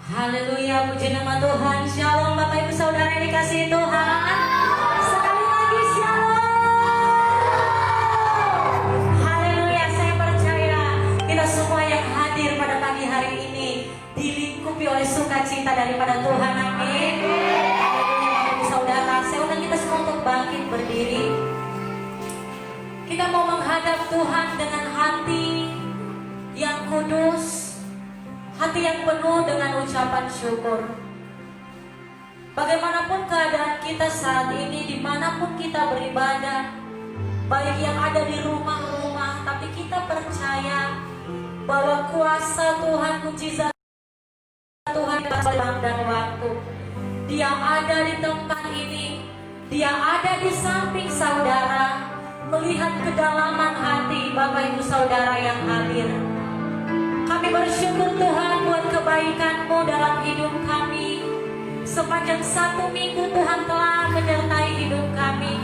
Haleluya, puji nama Tuhan. Shalom Bapak Ibu Saudara yang dikasihi Tuhan. Sekali lagi shalom. Haleluya, saya percaya kita semua yang hadir pada pagi hari ini dilingkupi oleh sukacita daripada Tuhan. Amin. Haleluya Bapak Ibu Saudara, saya undang kita semua untuk bangkit berdiri. Kita mau menghadap Tuhan dengan hati yang kudus, hati yang penuh dengan ucapan syukur. Bagaimanapun keadaan kita saat ini, dimanapun kita beribadah, baik yang ada di rumah-rumah, tapi kita percaya bahwa kuasa Tuhan, mujizat Tuhan dalam dan waktu. Dia ada di tempat ini, Dia ada di samping saudara, melihat kedalaman hati Bapak Ibu Saudara yang hadir. Kami bersyukur Tuhan buat kebaikan-Mu dalam hidup kami. Sepanjang 1 minggu Tuhan telah menyertai hidup kami.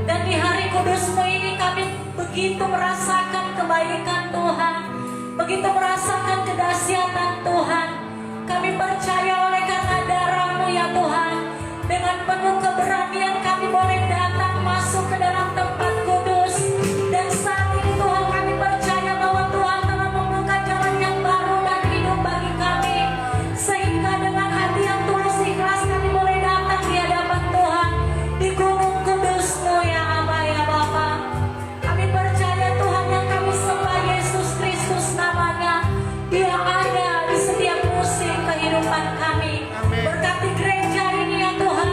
Dan di hari kudus-Mu ini kami begitu merasakan kebaikan Tuhan, begitu merasakan kedahsyatan Tuhan. Kami percaya oleh karena darah-Mu ya Tuhan, dengan penuh keberanian kami boleh datang masuk ke dalam tempat kudus. Dan saat ini Tuhan kami percaya bahwa Tuhan telah membuka jalan yang baru dan hidup bagi kami, sehingga dengan hati yang tulus ikhlas kami boleh datang di hadapan Tuhan di gunung kudus-Mu ya Aba ya Bapa. Kami percaya Tuhan yang kami sembah Yesus Kristus namanya, Dia ada di setiap musim kehidupan kami. Berkati gereja ini ya Tuhan,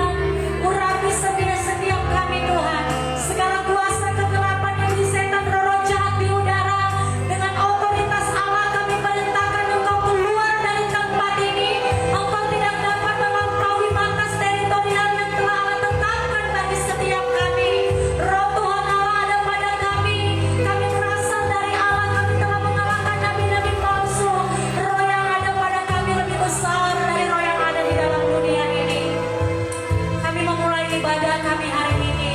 urapi setiap kami Tuhan, segala kuasa kegelapan yang di setan roh jahat di udara, dengan otoritas Allah kami perintahkan Engkau keluar dari tempat ini. Engkau tidak dapat melampaui batas teritorial yang telah Allah tetapkan bagi setiap kami. Roh Tuhan Allah ada pada kami, kami berasal dari Allah, kami telah mengalahkan nabi-nabi palsu. Roh yang ada pada kami lebih besar dari roh yang ada di dalam dunia ini. Kami memulai ibadah kami hari ini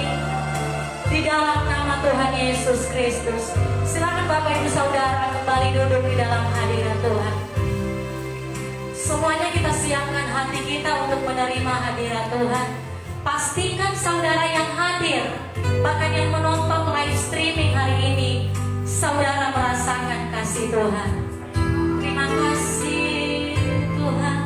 di dalam nama Tuhan Yesus Kristus. Silakan Bapak Ibu Saudara kembali duduk di dalam hadirat Tuhan. Semuanya kita siapkan hati kita untuk menerima hadirat Tuhan. Pastikan saudara yang hadir, bahkan yang menonton live streaming hari ini, saudara merasakan kasih Tuhan. Terima kasih Tuhan.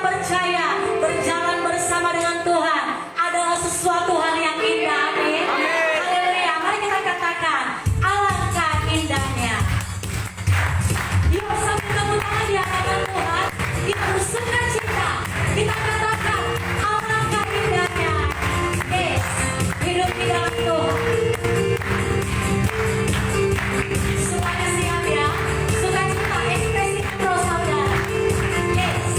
percaya berjalan bersama dengan Tuhan adalah sesuatu hal yang indah. Amin. Haleluya. Mari kita katakan, alangkah indahnya. Yuk sambil tepuk tangan di hadapan Tuhan, kita bersuka cita, kita katakan alangkah indahnya. Yes, hidup di dalam Tuhan. Semuanya siap ya, suka cita ekspresi terus saudara. Yes.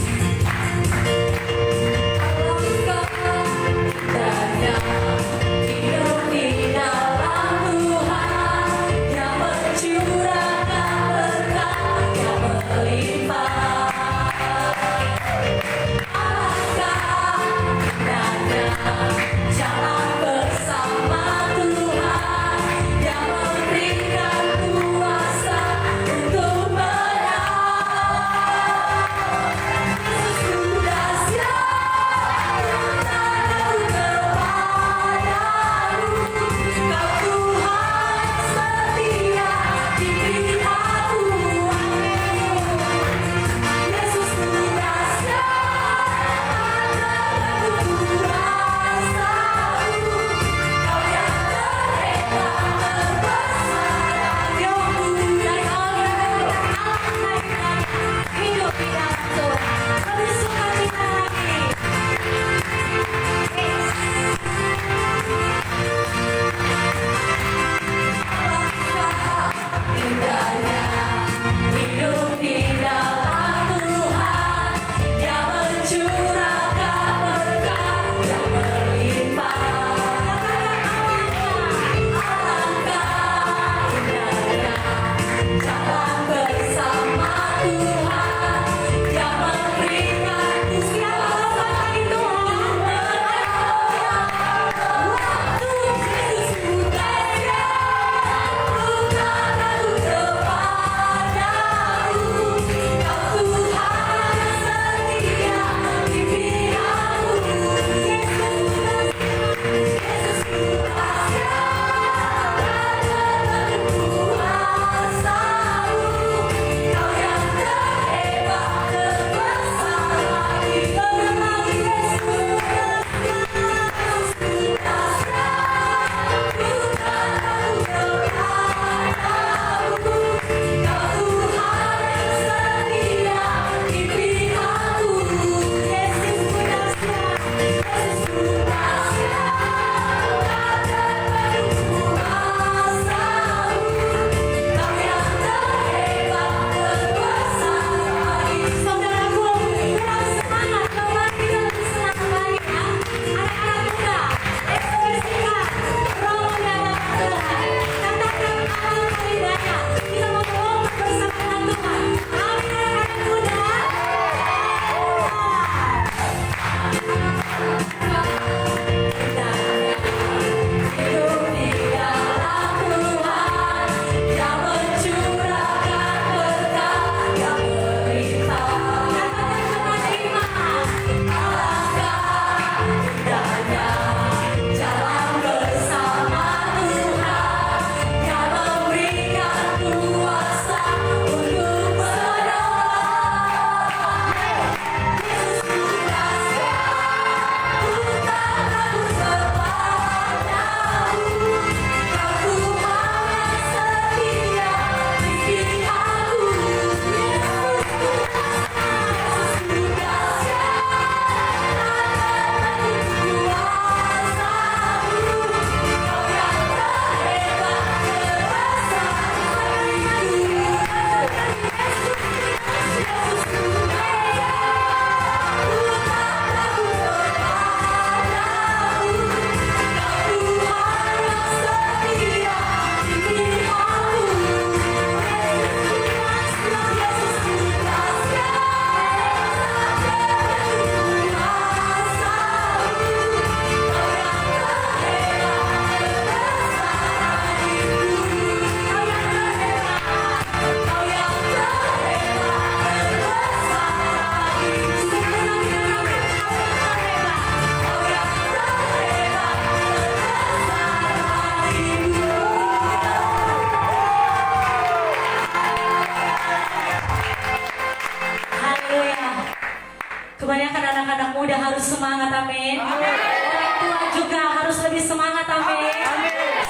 Bahkan anak-anak muda harus semangat, amin. Orang tua juga harus lebih semangat, amin.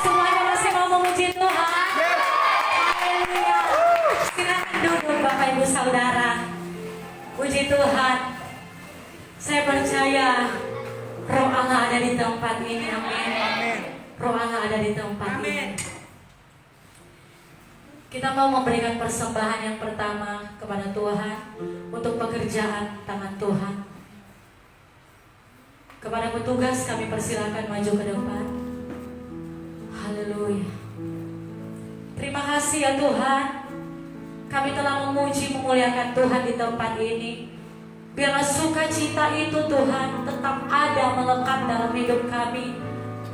Semuanya masih mau memuji Tuhan. Haleluya. Silakan duduk Bapak Ibu Saudara. Puji Tuhan. Saya percaya Roh Allah ada di tempat ini, amin. Roh Allah ada di tempat ini. Kita mau memberikan persembahan yang pertama kepada Tuhan untuk pekerjaan tangan Tuhan. Kepada petugas kami persilakan maju ke depan. Haleluya. Terima kasih ya Tuhan. Kami telah memuji memuliakan Tuhan di tempat ini. Biarlah sukacita itu Tuhan tetap ada melekat dalam hidup kami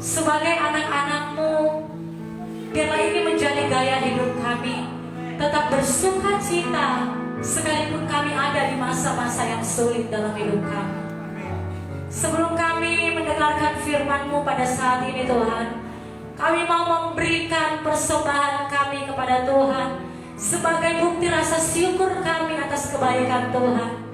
sebagai anak-anak-Mu. Biarlah ini menjadi gaya hidup kami, tetap bersuka cita sekalipun kami ada di masa-masa yang sulit dalam hidup kami. Sebelum kami mendengarkan firman-Mu pada saat ini Tuhan, kami mau memberikan persembahan kami kepada Tuhan sebagai bukti rasa syukur kami atas kebaikan Tuhan.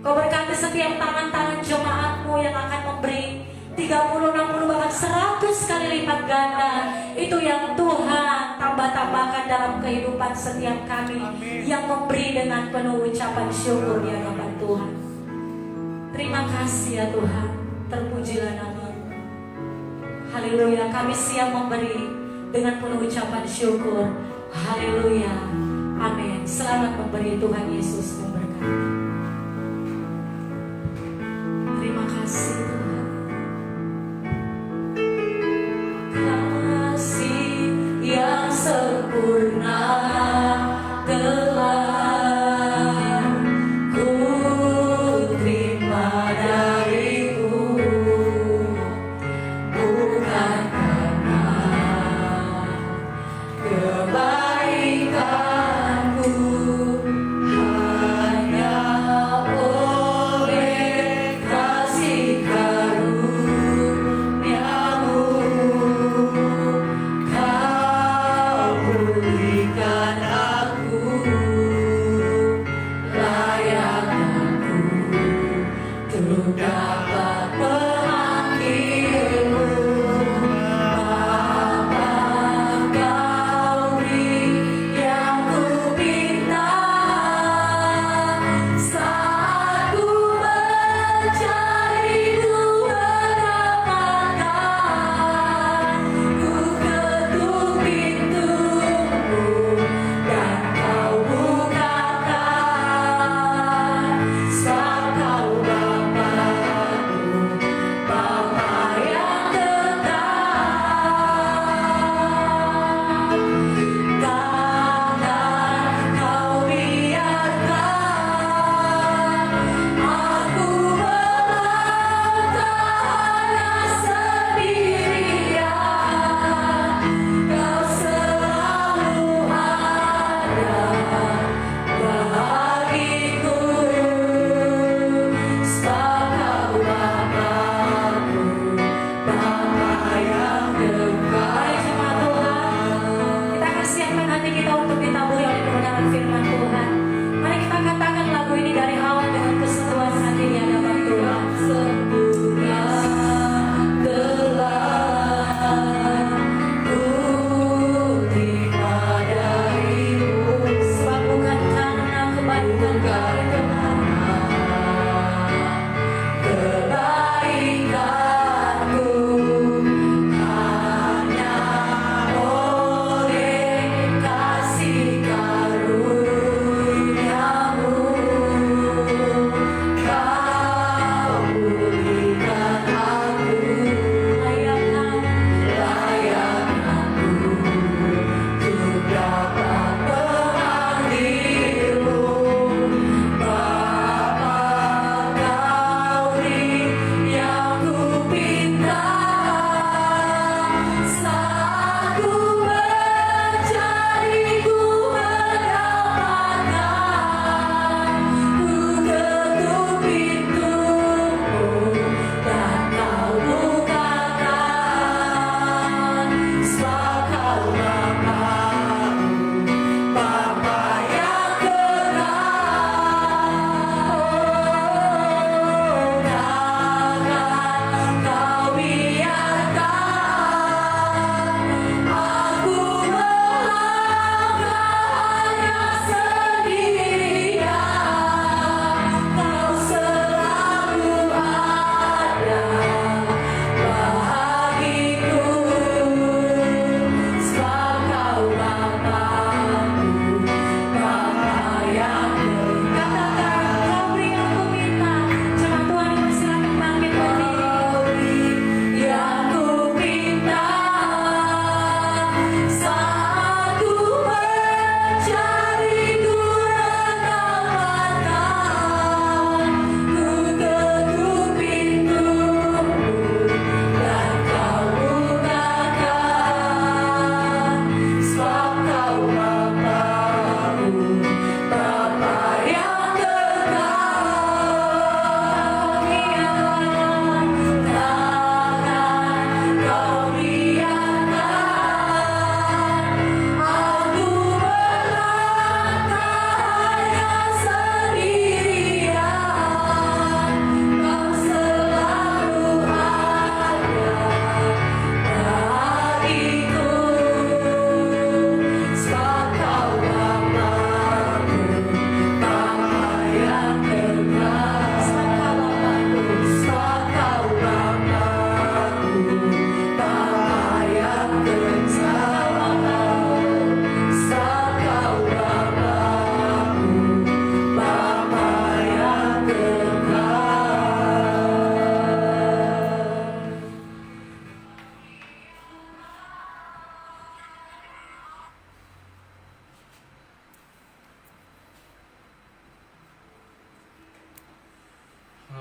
Kau berkati setiap tangan-tangan jemaat-Mu yang akan memberi 30, 60, bahkan 100 kali lipat ganda. Itu yang Tuhan tambah-tambahkan dalam kehidupan setiap kami. Amin. Yang memberi dengan penuh ucapan syukur di hadapan Tuhan. Terima kasih ya Tuhan. Terpujilah nama-Mu. Haleluya. Kami siap memberi dengan penuh ucapan syukur. Haleluya. Amin. Selamat memberi. Tuhan Yesus memberkati. Terima kasih Tuhan. Kasih yang sempurna telah ku terima darimu, bukan karena kebaikanku, hanya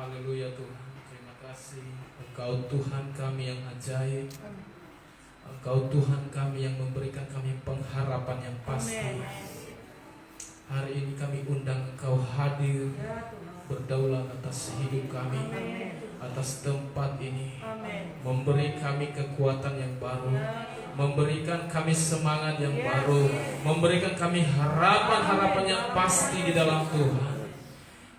Haleluya Tuhan, terima kasih. Engkau Tuhan kami yang ajaib. Engkau Tuhan kami yang memberikan kami pengharapan yang pasti. Hari ini kami undang Engkau hadir, berdaulat atas hidup kami, atas tempat ini, memberi kami kekuatan yang baru, memberikan kami semangat yang baru, memberikan kami harapan-harapan yang pasti di dalam Tuhan.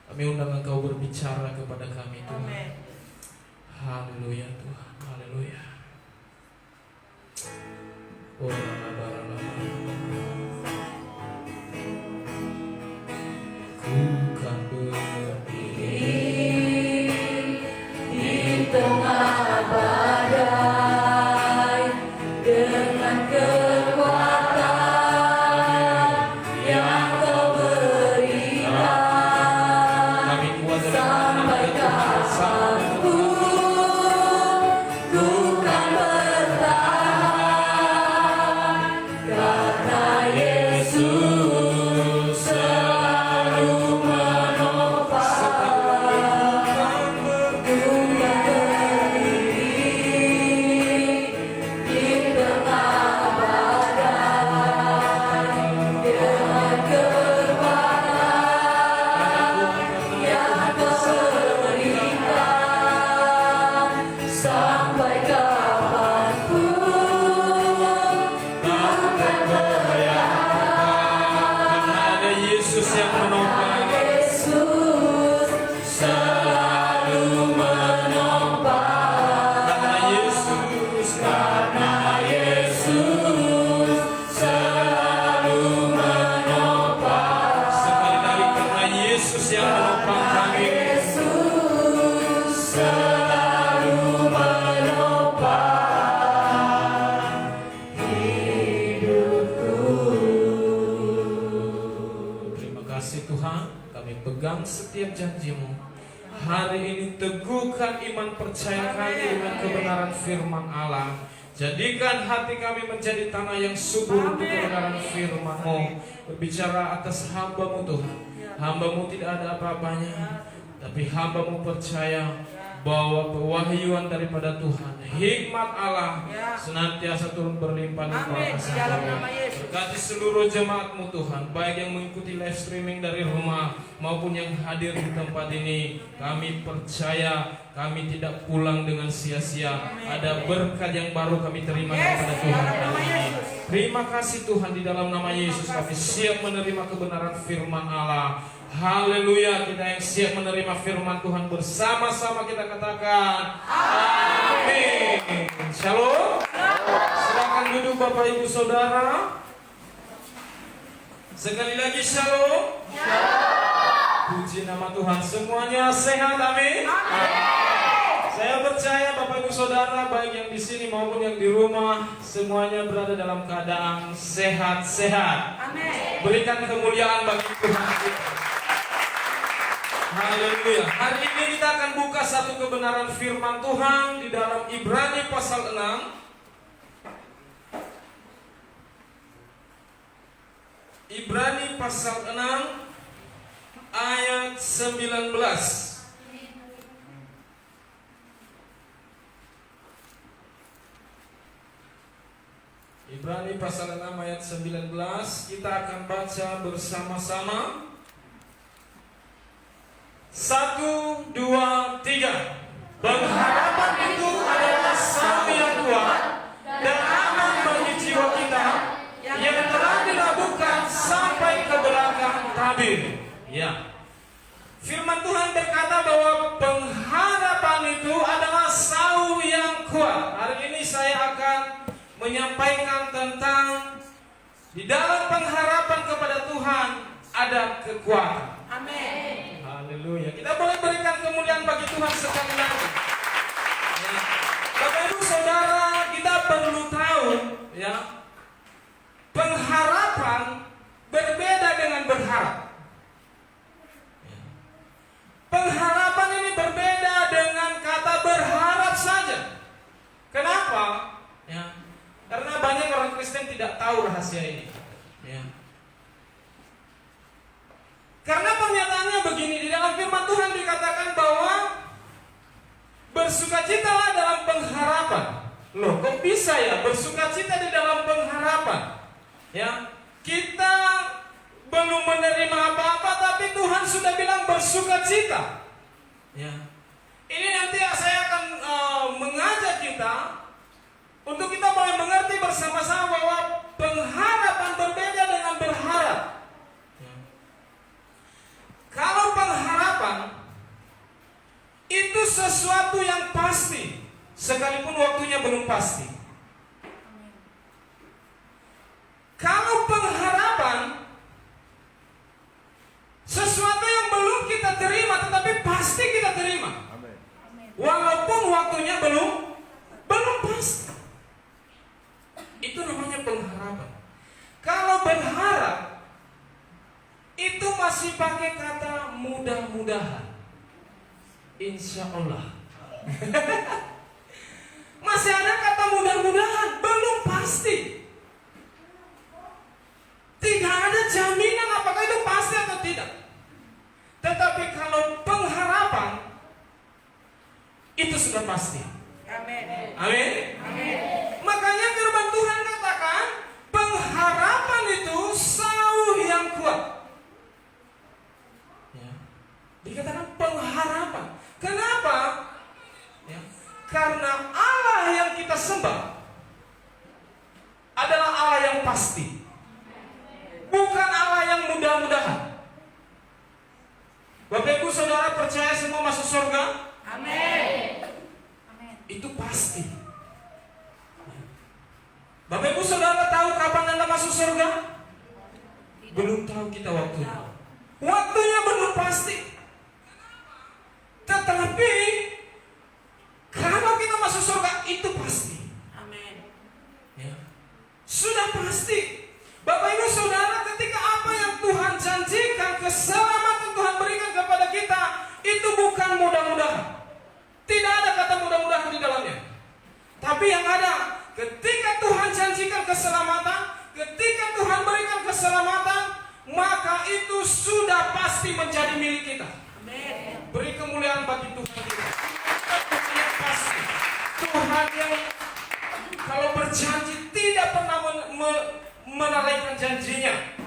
Kami undang Engkau berbicara kepada kami Tuhan. Haleluya Tuhan, haleluya. Oh, ku kan berdiri di tengah badai dengan kekuatan yang Kau berikan. kami kuat Sampai kapanpun ku kan bertahan, karena Yesus selalu menopang. Ku kan berdiri di tengah badai dengan kekuatan yang Kau berikan. Sampai kapanpun ku kan karena ada Yesus yang menopang. Yesus selalu menopang. Karena Yesus Selalu menopang. sekali lagi, karena Yesus yang menopang kami. Yesus selalu menopang hidupku. Terima kasih Tuhan, kami pegang setiap janji-Mu. Hari ini teguhkan iman percaya kami dengan kebenaran firman Allah. Jadikan hati kami menjadi tanah yang subur untuk kebenaran firman-Mu. Berbicara atas hamba-Mu Tuhan. Hamba-Mu tidak ada apa-apanya, tapi hamba-Mu percaya bahwa pewahyuan daripada Tuhan, hikmat Allah senantiasa turun berlimpah di atas hamba-Mu. Berkati seluruh jemaat-Mu Tuhan, baik yang mengikuti live streaming dari rumah maupun yang hadir di tempat ini. Kami percaya kami tidak pulang dengan sia-sia. Ada berkat yang baru kami terima daripada Tuhan hari ini. Terima kasih Tuhan, di dalam nama Yesus kami siap menerima kebenaran firman Allah. Haleluya, kita yang siap menerima firman Tuhan bersama-sama kita katakan amin. Shalom. Silakan duduk Bapak Ibu Saudara. Sekali lagi shalom. Puji nama Tuhan. Semuanya sehat, amin. Saya percaya Bapak Ibu Saudara, baik yang di sini maupun yang di rumah, semuanya berada dalam keadaan sehat-sehat. Amin. Berikan kemuliaan bagi Tuhan kita. Haleluya. Hari ini kita akan buka satu kebenaran firman Tuhan di dalam Ibrani pasal 6. Ibrani pasal 6 ayat 19. Ibrani pasal 6 ayat 19. Kita akan baca bersama-sama. 1, 2, 3. Pengharapan itu adalah satu yang kuat dan aman bagi jiwa kita yang telah dilabuhkan sampai ke belakang tabir. Ya. Firman Tuhan berkata bahwa pengharapan itu adalah sauh yang kuat. Hari ini saya akan menyampaikan tentang di dalam pengharapan kepada Tuhan ada kekuatan. Amin. Haleluya. Kita boleh berikan kemuliaan bagi Tuhan sekali lagi. Ya. Bapak Ibu Saudara, kita perlu tahu ya, pengharapan berbeda dengan berharap. Ya. Pengharapan ini berbeda dengan kata berharap saja. Kenapa? Ya. Karena banyak orang Kristen tidak tahu rahasia ini. Ya. Karena pernyataannya begini, di dalam firman Tuhan dikatakan bahwa bersukacitalah dalam pengharapan. Loh, kok bisa ya bersukacita di dalam pengharapan? Ya, kita belum menerima apa-apa, tapi Tuhan sudah bilang bersukacita. Ya, ini nanti saya akan mengajak kita untuk kita mulai mengerti bersama-sama bahwa pengharapan berbeda dengan berharap. Ya. Kalau pengharapan itu sesuatu yang pasti, sekalipun waktunya belum pasti. Kalau pengharapan sesuatu yang belum kita terima, tetapi pasti kita terima. Walaupun waktunya belum pasti. Itu namanya pengharapan. Kalau berharap itu masih pakai kata mudah-mudahan. Insya Allah. Masih ada kata mudah-mudahan, belum pasti. Tidak ada jaminan apakah itu pasti atau tidak. Tetapi kalau pengharapan itu sudah pasti. Amin. Amin. Makanya firman Tuhan katakan pengharapan itu sauh yang kuat. Ya. Dikatakan pengharapan. Kenapa? Ya. Karena Allah yang kita sembah adalah Allah yang pasti, bukan Allah yang mudah-mudahan. Bapak Ibu Saudara percaya semua masuk surga? Amin. Itu pasti. Bapak Ibu Saudara tahu kapan Anda masuk surga? Belum tahu kita waktunya. Waktunya belum pasti. Tetapi kalau kita masuk surga itu pasti. Amin. Ya. Sudah pasti. Bapak Ibu Saudara, ketika apa yang Tuhan janjikan, keselamatan Tuhan berikan kepada kita, itu bukan mudah-mudahan. Tidak ada kata mudah-mudahan di dalamnya. Tapi yang ada, ketika Tuhan janjikan keselamatan, ketika Tuhan berikan keselamatan, maka itu sudah pasti menjadi milik kita. Amin. Beri kemuliaan bagi Tuhan kita. Tuhan yang pasti, Tuhan yang kalau berjanji tidak pernah melalaikan janjinya.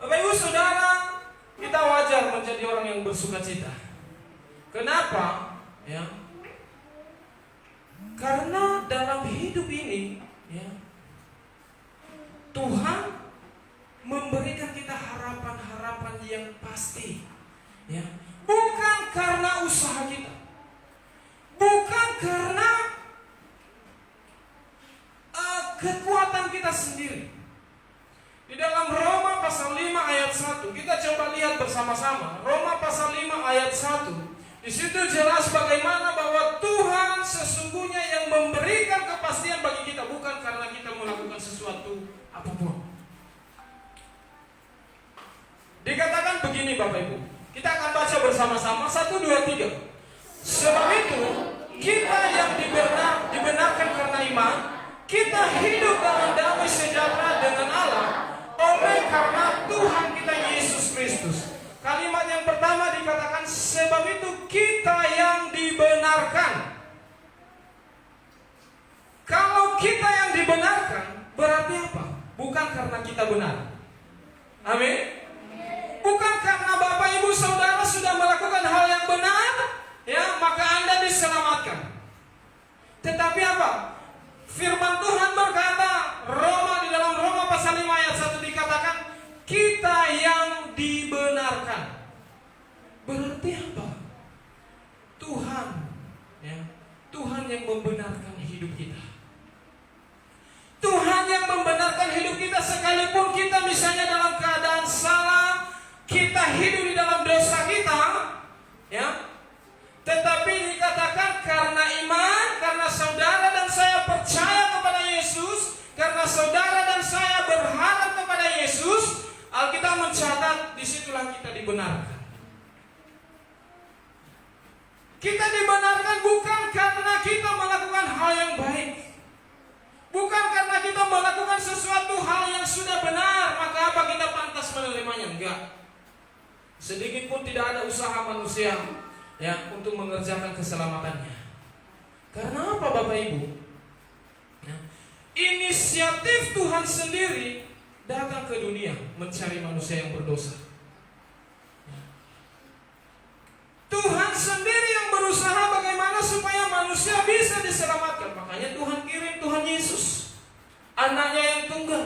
Bapak Ibu Saudara, kita wajar menjadi orang yang bersukacita. Kenapa? Ya, karena dalam hidup ini, ya, Tuhan memberikan kita harapan-harapan yang pasti. Ya, bukan karena usaha kita, bukan karena kekuatan kita sendiri. Di dalam Roma pasal 5 ayat 1, kita coba lihat bersama-sama. Roma pasal 5 ayat 1. Di situ jelas bagaimana bahwa Tuhan sesungguhnya yang memberikan kepastian bagi kita, bukan karena kita melakukan sesuatu apapun. Dikatakan begini Bapak Ibu. Kita akan baca bersama-sama 1, 2, 3. Sebab itu kita yang dibenarkan karena iman, kita hidup dalam damai sejahtera dengan Allah oleh karena Tuhan kita Yesus Kristus. Kalimat yang pertama dikatakan sebab itu kita yang dibenarkan. Kalau kita yang dibenarkan berarti apa? Bukan karena kita benar. Amin. Bukan karena Bapak Ibu Saudara sudah melakukan hal yang benar, ya, maka Anda diselamatkan. Tetapi apa? Firman Tuhan berkata, di dalam Roma pasal 5 ayat 1 dikatakan kita yang dibenarkan. Berarti apa? Tuhan, ya, Tuhan yang membenarkan hidup kita. Tuhan yang membenarkan hidup kita sekalipun kita misalnya dalam keadaan salah, kita hidup di dalam dosa kita, ya. Tetapi dikatakan karena iman, karena saudara dan saya percaya kepada Yesus, karena saudara dan saya berharap kepada Yesus, Alkitab mencatat disitulah kita dibenarkan. Kita dibenarkan bukan karena kita melakukan hal yang baik, bukan karena kita melakukan sesuatu hal yang sudah benar, maka apa kita pantas menerimanya? Enggak. Sedikit pun tidak ada usaha manusia. ya untuk mengerjakan keselamatannya. Karena apa Bapak Ibu? Ya, inisiatif Tuhan sendiri datang ke dunia mencari manusia yang berdosa. Ya. Tuhan sendiri yang berusaha bagaimana supaya manusia bisa diselamatkan. Makanya Tuhan kirim Tuhan Yesus, anaknya yang tunggal.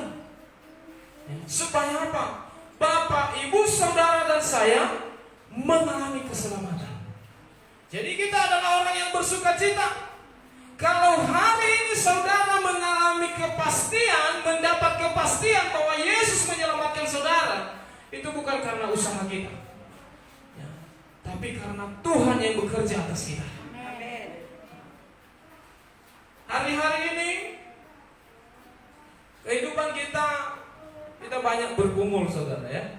Ya. Supaya apa? Bapak, Ibu, Saudara, dan saya mengalami keselamatan. Jadi kita adalah orang yang bersuka cita. Kalau hari ini saudara mengalami kepastian, mendapat kepastian bahwa Yesus menyelamatkan saudara, itu bukan karena usaha kita, ya, tapi karena Tuhan yang bekerja atas kita. Amin. Hari-hari ini kehidupan kita banyak bergumul, saudara ya.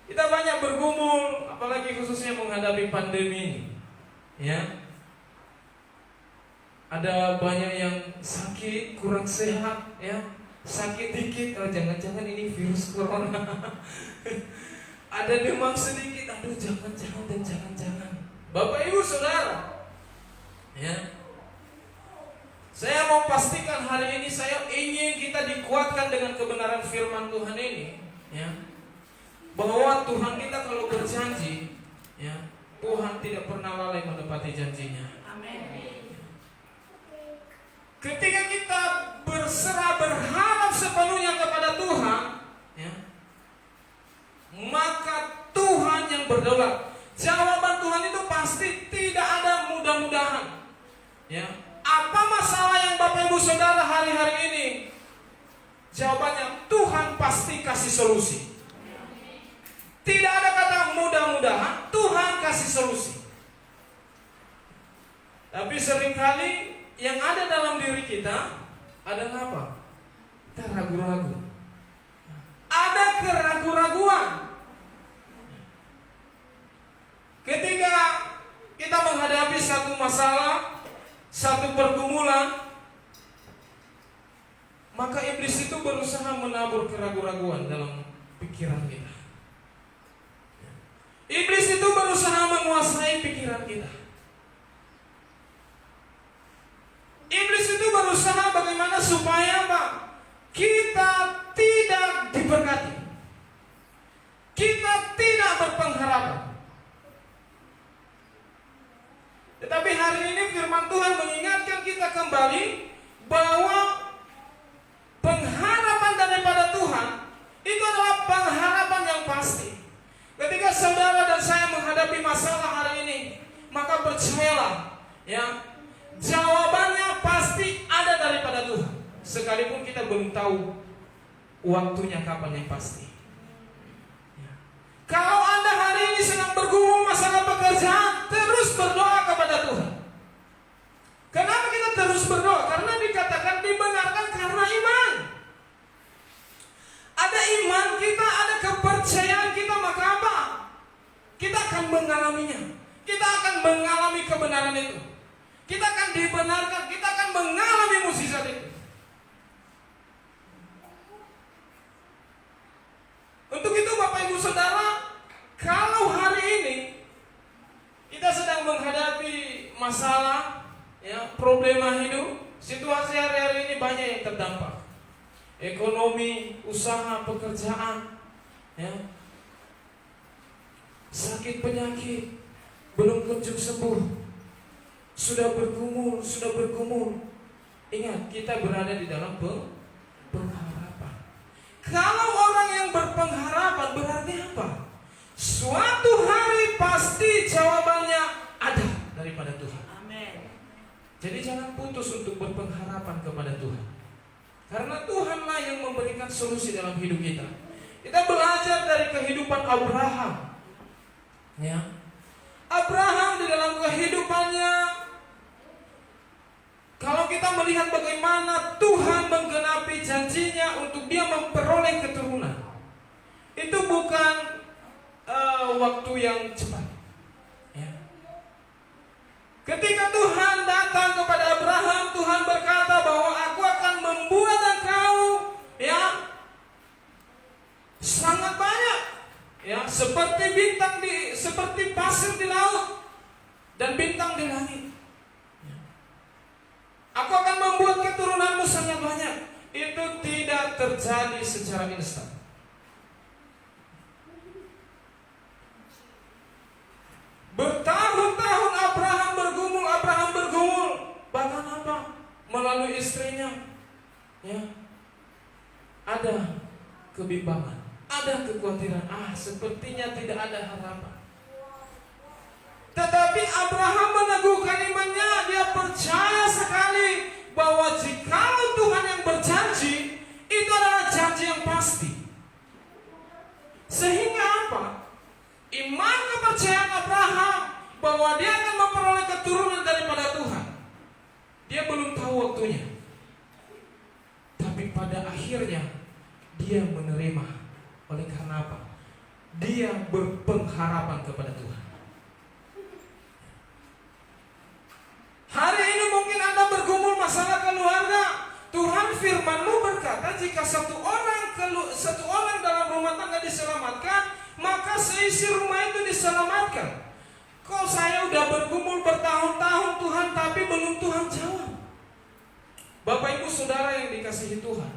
Kita banyak bergumul, apalagi khususnya menghadapi pandemi ini, ya. Ada banyak yang sakit, kurang sehat, ya, sakit dikit, oh, jangan-jangan ini virus corona. Ada demam sedikit, aduh jangan-jangan dan jangan-jangan. Bapak Ibu Saudara, ya, saya mau pastikan hari ini saya ingin kita dikuatkan dengan kebenaran firman Tuhan ini, ya, bahwa Tuhan kita kalau berjanji, ya, Tuhan tidak pernah lalai menepati janjinya. Amin. Ketika kita berserah, berharap sepenuhnya kepada Tuhan, ya, maka Tuhan yang berdaulat. Jawaban Tuhan itu pasti tidak ada mudah-mudahan. Ya, apa masalah yang Bapak Ibu Saudara hari-hari ini? Jawabannya Tuhan pasti kasih solusi. Tidak ada kata mudah-mudahan, Tuhan kasih solusi. Tapi seringkali yang ada dalam diri kita adalah apa? Kita ragu-ragu. Ada keraguan-raguan. Ketika kita menghadapi satu masalah, satu pergumulan, maka iblis itu berusaha menabur keraguan-raguan dalam pikiran kita. Iblis itu berusaha menguasai pikiran kita. Iblis itu berusaha bagaimana supaya Pak, kita tidak diberkati, kita tidak berpengharapan. Tetapi hari ini firman Tuhan mengingatkan kita kembali bahwa pengharapan daripada Tuhan itu adalah pengharapan yang pasti. Ketika saudara dan saya menghadapi masalah hari ini, maka percayalah, ya, jawabannya pasti ada daripada Tuhan. Sekalipun kita belum tahu waktunya kapan yang pasti. Ya. Kalau Anda hari ini sedang bergumul masalah pekerjaan, terus berdoa kepada Tuhan. Kenapa kita terus berdoa? Karena dikatakan dibenarkan karena iman. Ada iman kita, ada kepercayaan kita, maka apa? Kita akan mengalaminya. Kita akan mengalami kebenaran itu. Kita akan dibenarkan, kita akan mengalami mukjizat itu. Untuk itu Bapak Ibu Saudara, kalau hari ini kita sedang menghadapi masalah, ya, problema hidup, situasi hari-hari ini banyak yang terdampak. Ekonomi, usaha, pekerjaan, ya, sakit penyakit, belum kunjung sembuh, sudah bergumul. Ingat, kita berada di dalam pengharapan. Kalau orang yang berpengharapan berarti apa? Suatu hari pasti jawabannya ada daripada Tuhan. Amin. Jadi jangan putus untuk berpengharapan kepada Tuhan. Karena Tuhanlah yang memberikan solusi dalam hidup kita. Kita belajar dari kehidupan Abraham. Ya. Abraham di dalam kehidupannya, kalau kita melihat bagaimana Tuhan menggenapi janjinya untuk dia memperoleh keturunan, itu bukan waktu yang cepat. Ya. Ketika Tuhan datang kepada Abraham, Tuhan berkata bahwa aku akan membuat engkau, ya, sangat banyak, ya, seperti bintang seperti pasir di laut. bintang di langit. Aku akan membuat keturunanmu sangat banyak. Itu tidak terjadi secara instan. Bertahun-tahun Abraham bergumul. Bahkan apa? Melalui istrinya, ya, ada kebimbangan, ada kekhawatiran. Sepertinya tidak ada harapan. Tetapi Abraham meneguhkan imannya. Dia percaya sekali bahwa jikalau Tuhan yang berjanji, itu adalah janji yang pasti. Sehingga apa? Iman kepercayaan Abraham bahwa dia akan memperoleh keturunan daripada Tuhan. Dia belum tahu waktunya, tapi pada akhirnya dia menerima. Oleh karena apa? Dia berpengharapan kepada Tuhan. Hari ini mungkin Anda bergumul masalah keluarga. Tuhan firman-Mu berkata, jika satu orang dalam rumah tangga diselamatkan, maka seisi rumah itu diselamatkan. Kok saya udah bergumul bertahun-tahun Tuhan, tapi belum Tuhan jawab. Bapak ibu saudara yang dikasihi Tuhan,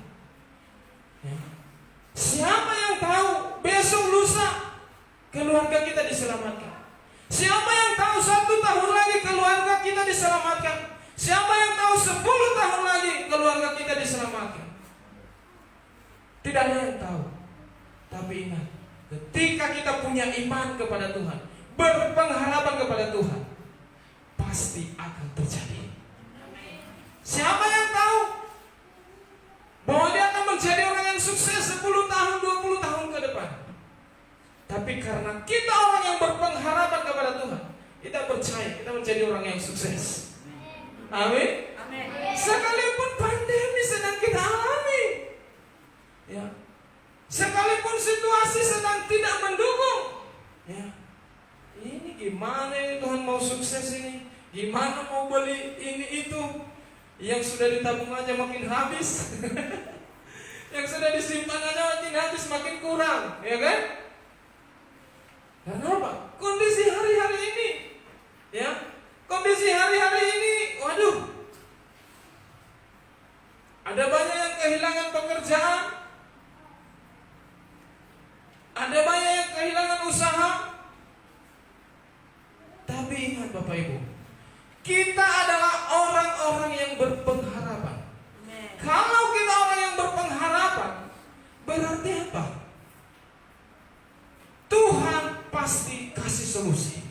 ya. Siapa yang tahu besok lusa keluarga kita diselamatkan? Siapa yang tahu 1 tahun lagi keluarga kita diselamatkan? Siapa yang tahu 10 tahun lagi keluarga kita diselamatkan? Tidak ada yang tahu. Tapi ingat, ketika kita punya iman kepada Tuhan, berpengharapan kepada Tuhan, pasti akan terjadi. Siapa yang tahu bahwa dia akan menjadi orang yang sukses 10 tahun, 20 tahun ke depan? Tapi karena kita orang yang berpengharapan kepada Tuhan, kita percaya kita menjadi orang yang sukses. Amin. Sekalipun pandemi sedang kita alami, ya, sekalipun situasi sedang tidak mendukung, ya, ini gimana ini Tuhan mau sukses ini? Gimana mau beli ini itu? Yang sudah ditabung aja makin habis. Yang sudah disimpan aja makin habis, makin kurang, ya kan? Karena apa? Kondisi hari-hari ini, ya, kondisi hari-hari ini, waduh, ada banyak yang kehilangan pekerjaan, ada banyak yang kehilangan usaha. Tapi ingat Bapak Ibu, kita adalah orang-orang yang berpengharapan. Kalau kita orang yang berpengharapan, berarti apa? Tuhan pasti kasih solusi.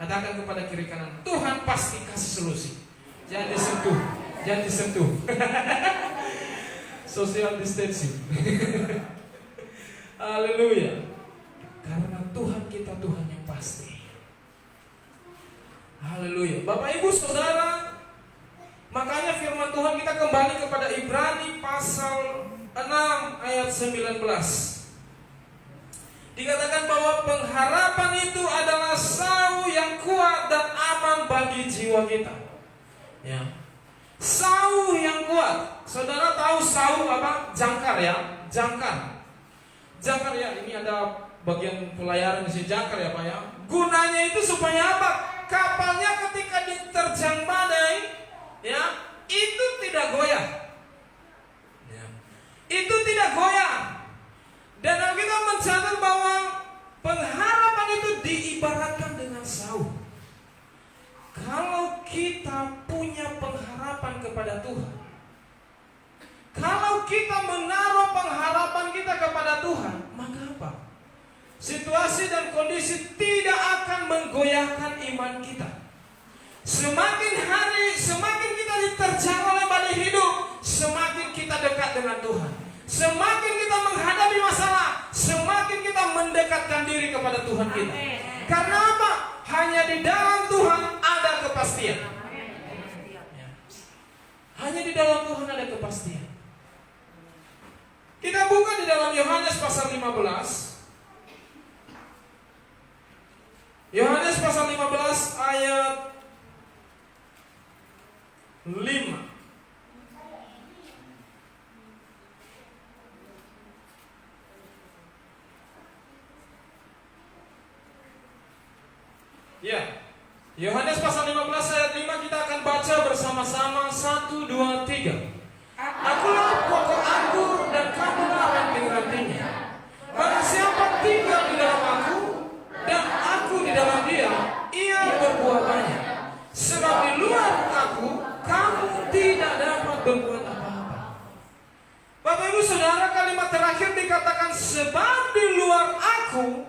Katakan kepada kiri kanan, Tuhan pasti kasih solusi. Jangan disentuh, jangan disentuh. Social distancing. Haleluya. Karena Tuhan kita Tuhan yang pasti. Haleluya. Bapak ibu saudara, makanya firman Tuhan kita kembali kepada Ibrani pasal 6 ayat 19. Dikatakan bahwa pengharapan itu adalah sauh yang kuat dan aman bagi jiwa kita. Ya. Sauh yang kuat. Saudara tahu sauh apa? Jangkar ya, jangkar. Jangkar ya, ini ada bagian pelayaran di sini, jangkar ya Pak ya. Gunanya itu supaya apa? Kapalnya ketika diterjang badai, ya, itu tidak goyah. Ya. Itu tidak goyah. Dan kita mencatat bahwa pengharapan itu diibaratkan dengan sauh. Kalau kita punya pengharapan kepada Tuhan, kalau kita menaruh pengharapan kita kepada Tuhan, maka apa? Situasi dan kondisi tidak akan menggoyahkan iman kita. Semakin hari, semakin kita diterjang oleh badai hidup, semakin kita dekat dengan Tuhan. Semakin kita menghadapi masalah, semakin kita mendekatkan diri kepada Tuhan kita. Karena apa? Hanya di dalam Tuhan ada kepastian. Hanya di dalam Tuhan ada kepastian. Kita buka di dalam Yohanes pasal 15. Yohanes pasal 15 ayat 5. Ya, Yohanes pasal 15 ayat 5 kita akan baca bersama-sama. 1, 2, 3. Akulah pokok anggur dan kamulah ranting-rantingnya. Barang siapa tinggal di dalam aku dan aku di dalam dia, ia berbuah banyak. Sebab di luar aku kamu tidak dapat berbuat apa-apa. Bapak Ibu Saudara, kalimat terakhir dikatakan sebab di luar aku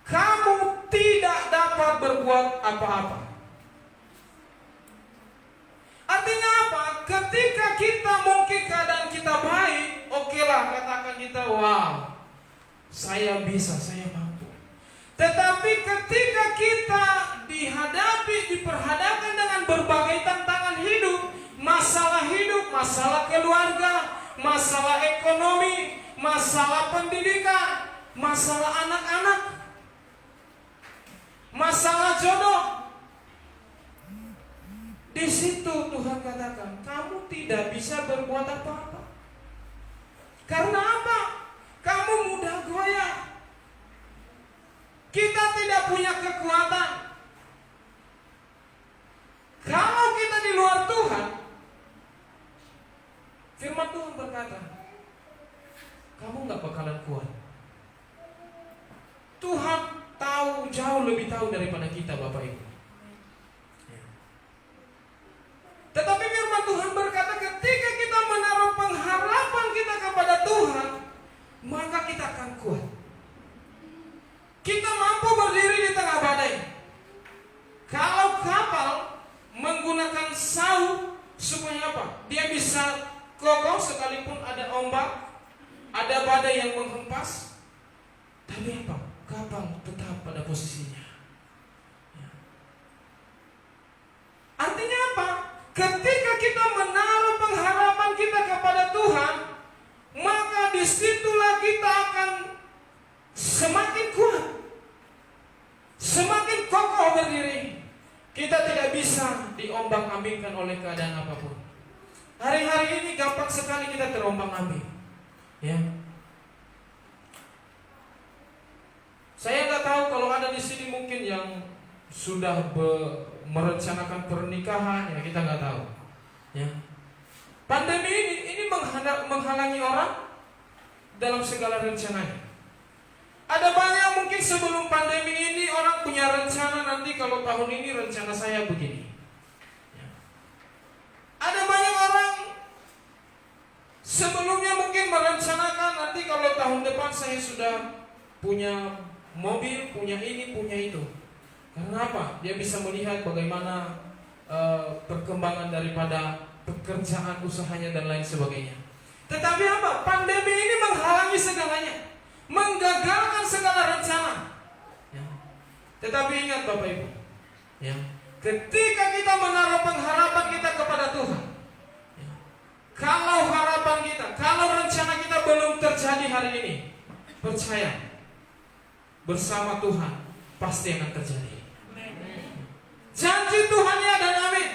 kamu tidak dapat berbuat apa-apa. Artinya apa? Ketika kita mungkin keadaan kita baik, okelah katakan kita, wow, saya bisa, saya mampu. Tetapi ketika kita diperhadapkan dengan berbagai tantangan hidup, masalah keluarga, masalah ekonomi, masalah pendidikan, masalah anak-anak, masalah jodoh. Di situ Tuhan katakan, kamu tidak bisa berbuat apa-apa. Karena apa? Kamu mudah goyah. Kita tidak punya kekuatan. Kalau kita di luar Tuhan, firman Tuhan berkata, kamu gak bakalan kuat. Tuhan tahu, jauh lebih tahu daripada kita, Bapak Ibu. Tetapi firman Tuhan berkata, ketika kita menaruh pengharapan kita kepada Tuhan, maka kita akan kuat. Kita mampu berdiri di tengah badai. Kalau kapal menggunakan sau, supaya apa? Dia bisa kokoh sekalipun ada ombak, ada badai yang menghempas. Tapi apa? Kapal tetap pada posisinya. Ya. Artinya apa? Ketika kita menaruh pengharapan kita kepada Tuhan, maka disitulah kita akan semakin kuat, semakin kokoh berdiri. Kita tidak bisa diombang-ambingkan oleh keadaan apapun. Hari-hari ini gampang sekali kita terombang-ambing. Ya. Saya nggak tahu kalau ada di sini mungkin yang sudah merencanakan pernikahan, ya kita nggak tahu. Ya. Pandemi ini menghalangi orang dalam segala rencananya. Ada banyak mungkin sebelum pandemi ini orang punya rencana, nanti kalau tahun ini rencana saya begini. Ya. Ada banyak orang sebelumnya mungkin merencanakan nanti kalau tahun depan saya sudah punya mobil, punya ini, punya itu. Karena apa? Dia bisa melihat bagaimana perkembangan daripada pekerjaan usahanya dan lain sebagainya. Tetapi apa? Pandemi ini menghalangi segalanya, menggagalkan segala rencana. Ya. Tetapi ingat Bapak Ibu, ya, ketika kita menaruh pengharapan kita kepada Tuhan, ya, kalau harapan kita, kalau rencana kita belum terjadi hari ini, percaya bersama Tuhan pasti akan terjadi. Janji Tuhan ya dan amin.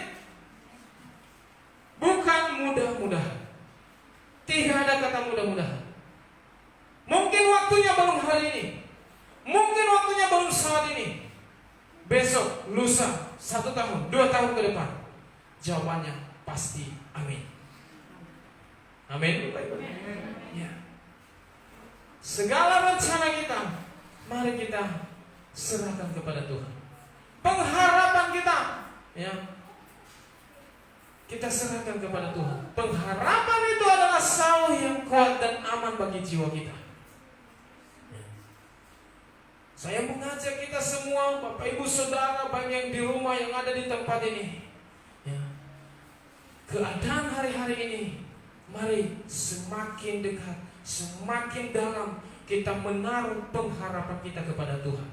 Bukan mudah-mudahan. Tidak ada kata mudah-mudahan. Mungkin waktunya belum hari ini, mungkin waktunya belum saat ini. Besok, lusa, 1 tahun, 2 tahun ke depan, jawabannya pasti amin. Amin. Ya. Segala rencana kita, mari kita serahkan kepada Tuhan. Pengharapan kita, ya, kita serahkan kepada Tuhan. Pengharapan itu adalah sau yang kuat dan aman bagi jiwa kita. Ya. Saya mengajak kita semua, Bapak Ibu Saudara, banyak yang di rumah, yang ada di tempat ini, ya, keadaan hari-hari ini, mari semakin dekat, semakin dalam kita menaruh pengharapan kita kepada Tuhan.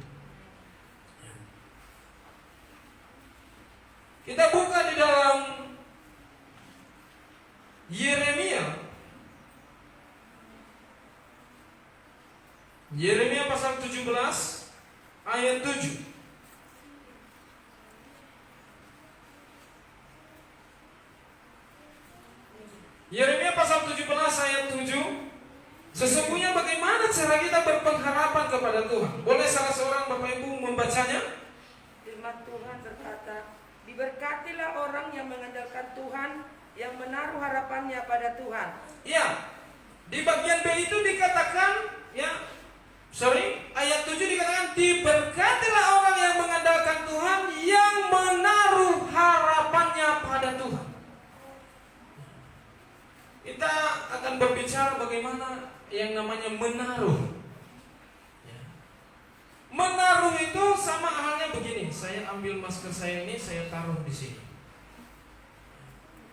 Kita buka di dalam Yeremia pasal 17 ayat 7. Yeremia pasal 17 ayat 7. Sesungguhnya bagaimana cara kita berpengharapan kepada Tuhan? Boleh salah seorang Bapak Ibu membacanya? Firman Firman Tuhan berkata, diberkatilah orang yang mengandalkan Tuhan, yang menaruh harapannya pada Tuhan. Ya, di bagian B itu dikatakan, ayat 7 dikatakan, diberkatilah orang yang mengandalkan Tuhan, yang menaruh harapannya pada Tuhan. Kita akan berbicara bagaimana yang namanya menaruh. Menaruh itu sama halnya begini. Saya ambil masker saya ini, saya taruh di sini.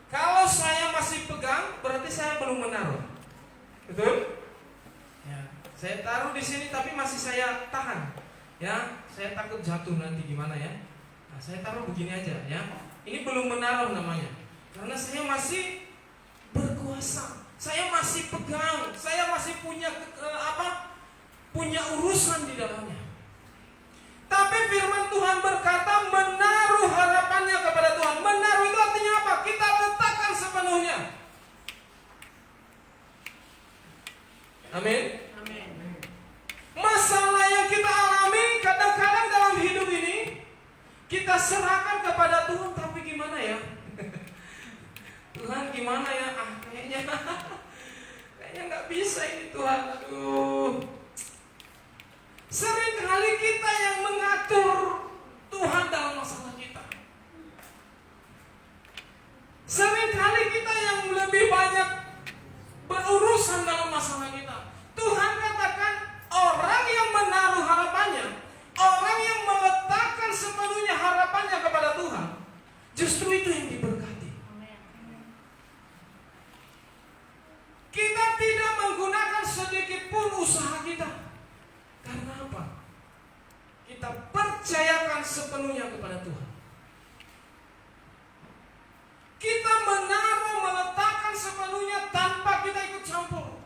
Kalau saya masih pegang, berarti saya belum menaruh. Betul? Ya, saya taruh di sini tapi masih saya tahan. Ya, saya takut jatuh nanti gimana ya. Nah, saya taruh begini aja ya. Ini belum menaruh namanya. Karena saya masih berkuasa. Saya masih pegang. Saya masih punya punya urusan di dalamnya. Tapi firman Tuhan berkata menaruh harapannya kepada Tuhan. Menaruh itu artinya apa? Kita letakkan sepenuhnya. Amin. Amin. Masalah yang kita alami kadang-kadang dalam hidup ini, kita serahkan kepada Tuhan, tapi gimana ya? Tuhan gimana ya? Kayaknya nggak bisa ini Tuhan. Aduh. Seringkali kita yang mengatur Tuhan dalam masalah kita. Seringkali kita yang lebih banyak berurusan dalam masalah kita. Tuhan katakan orang yang menaruh harapannya, orang yang meletakkan sepenuhnya harapannya kepada Tuhan, justru itu yang diberkati. Kita tidak menggunakan sedikit pun usaha kita. Karena apa? Kita percayakan sepenuhnya kepada Tuhan. Kita menaruh, meletakkan sepenuhnya tanpa kita ikut campur.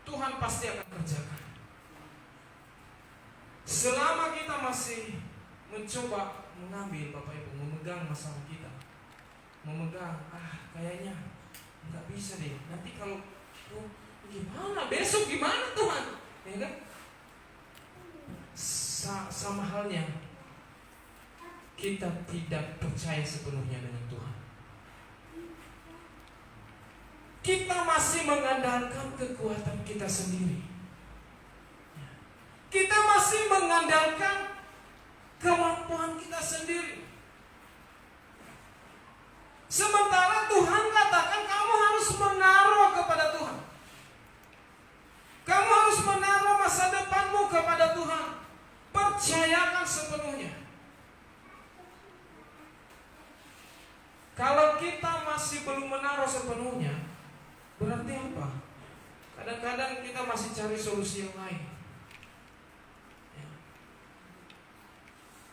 Tuhan pasti akan kerjakan. Selama kita masih mencoba mengambil, Bapak Ibu, memegang masalah kita, memegang, kayaknya nggak bisa deh. Nanti kalau gimana? Besok gimana Tuhan? Ya kan? Sama halnya kita tidak percaya sepenuhnya dengan Tuhan. Kita masih mengandalkan kekuatan kita sendiri. Kita masih mengandalkan kemampuan kita sendiri. Sementara Tuhan katakan kamu harus menaruh kepada Tuhan. Kamu harus menaruh masa depanmu kepada Tuhan. Percayakan sepenuhnya. Kalau kita masih belum menaruh sepenuhnya, berarti apa? Kadang-kadang kita masih cari solusi yang lain.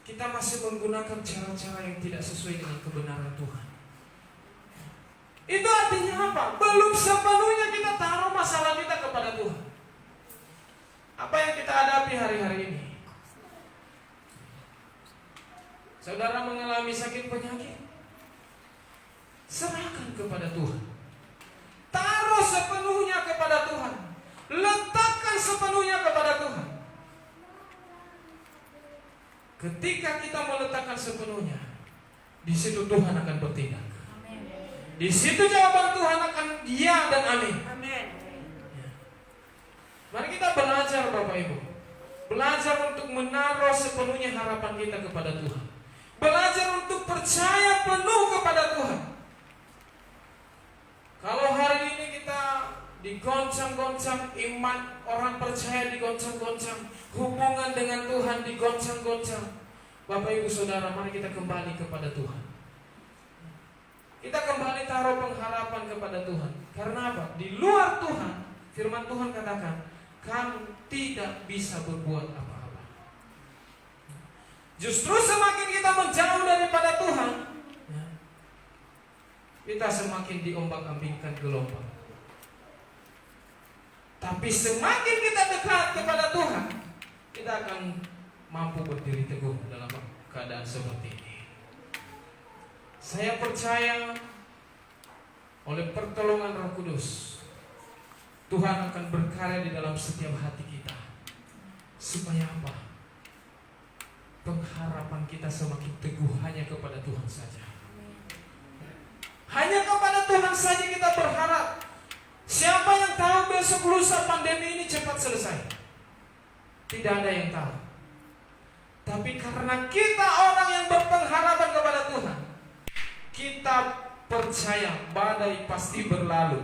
Kita masih menggunakan cara-cara yang tidak sesuai dengan kebenaran Tuhan. Itu artinya apa? Belum sepenuhnya kita taruh masalah kita kepada Tuhan. Apa yang kita hadapi hari-hari ini? Saudara mengalami sakit penyakit, serahkan kepada Tuhan. Taruh sepenuhnya kepada Tuhan. Letakkan sepenuhnya kepada Tuhan. Ketika kita meletakkan sepenuhnya, di situ Tuhan akan bertindak. Di situ jawaban Tuhan akan ya dan amin. Amin. Mari kita belajar Bapak Ibu. Belajar untuk menaruh sepenuhnya harapan kita kepada Tuhan. Belajar untuk percaya penuh kepada Tuhan. Kalau hari ini kita digoncang-goncang, iman orang percaya digoncang-goncang, hubungan dengan Tuhan digoncang-goncang, Bapak Ibu Saudara, mari kita kembali kepada Tuhan. Kita kembali taruh pengharapan kepada Tuhan. Karena apa? Di luar Tuhan, firman Tuhan katakan, kamu tidak bisa berbuat apa-apa. Justru semakin kita menjauh daripada Tuhan, kita semakin diombang-ambingkan gelombang. Tapi semakin kita dekat kepada Tuhan, kita akan mampu berdiri teguh dalam keadaan seperti ini. Saya percaya oleh pertolongan Roh Kudus, Tuhan akan berkarya di dalam setiap hati kita. Supaya apa? pengharapan kita semakin teguh hanya kepada Tuhan saja. Hanya kepada Tuhan saja kita berharap. Siapa yang tahu besok lusa pandemi ini cepat selesai? Tidak ada yang tahu. Tapi karena kita orang yang berpengharapan kepada Tuhan, kita percaya badai pasti berlalu.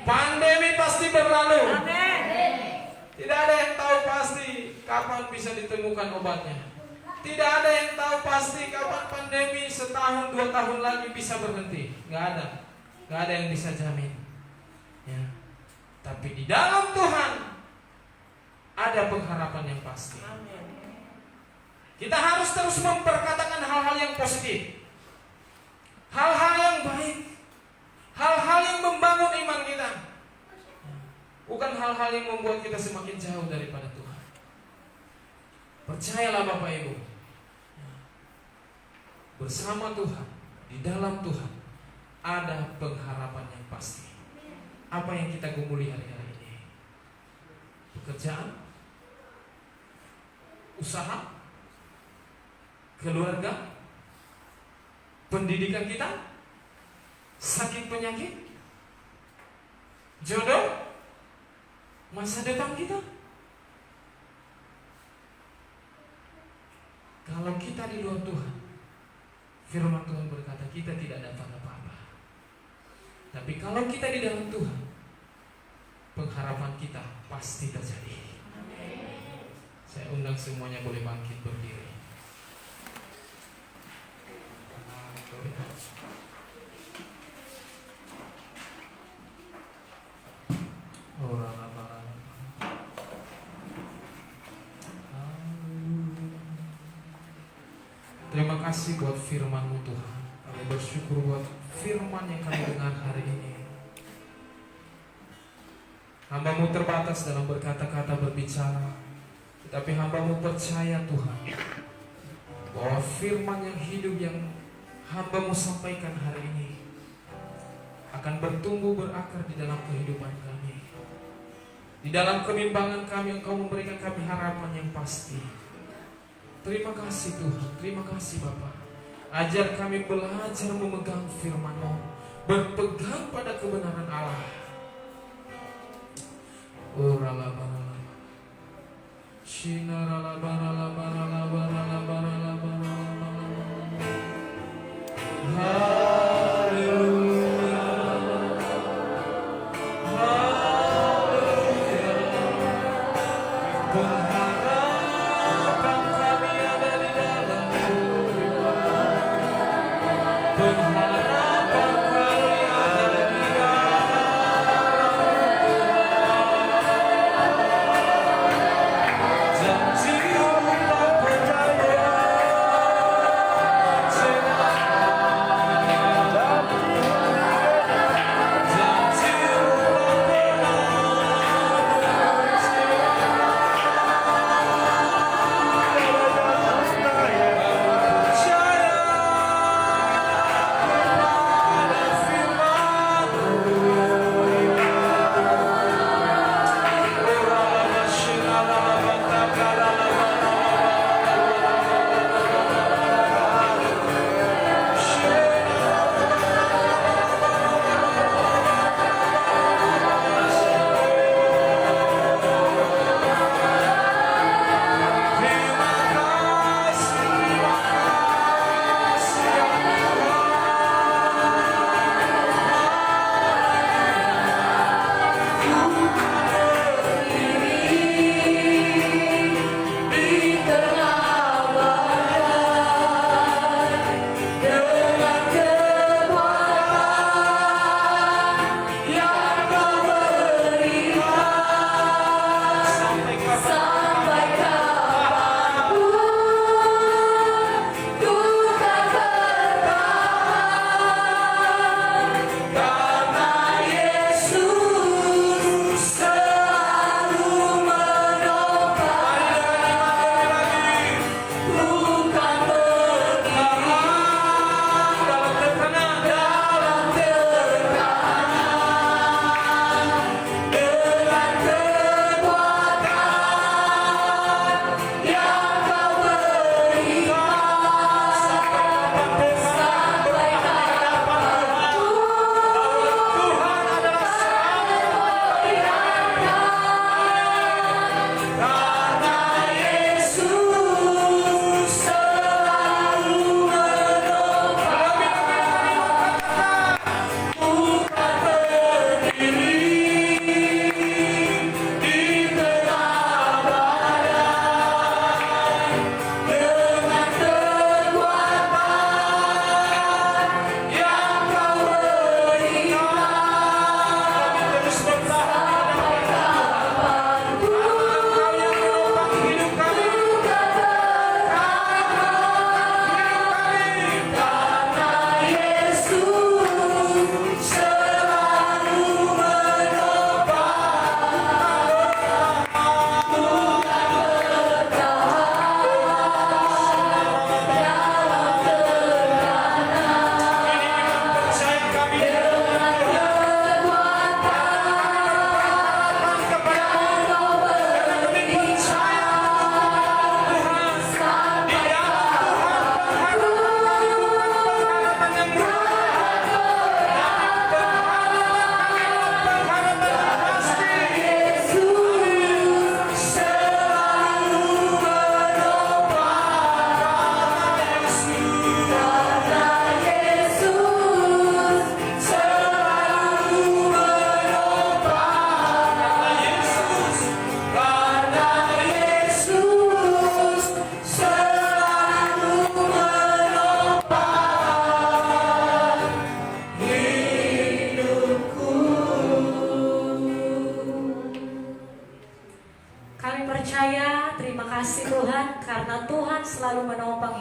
Pandemi pasti berlalu. Tidak ada yang tahu pasti kapan bisa ditemukan obatnya. Tidak ada yang tahu pasti kapan pandemi setahun 2 tahun lagi bisa berhenti. Gak ada yang bisa jamin. Ya. Tapi di dalam Tuhan ada pengharapan yang pasti. Kita harus terus memperkatakan hal-hal yang positif, hal-hal yang baik, hal-hal yang membangun iman kita, bukan hal-hal yang membuat kita semakin jauh daripada Tuhan. Percayalah Bapak Ibu, bersama Tuhan, di dalam Tuhan ada pengharapan yang pasti. Apa yang kita gumuli hari-hari ini? Pekerjaan, usaha, keluarga, pendidikan kita, sakit penyakit, jodoh, masa depan kita. Kalau kita di luar Tuhan, firman Tuhan berkata kita tidak dapat apa-apa. Tapi kalau kita di dalam Tuhan, pengharapan kita pasti terjadi. Saya undang semuanya boleh bangkit berdiri. Terima kasih buat firman-Mu Tuhan. Kami bersyukur buat firman yang kami dengar hari ini. Hamba-Mu terbatas dalam berkata-kata berbicara, tetapi hamba-Mu percaya Tuhan bahwa firman yang hidup yang hamba-Mu sampaikan hari ini akan bertumbuh berakar di dalam kehidupan kami. Di dalam kebimbangan kami Engkau memberikan kami harapan yang pasti. Terima kasih Tuhan, terima kasih Bapa. Ajar kami belajar memegang firman-Mu, berpegang pada kebenaran Allah.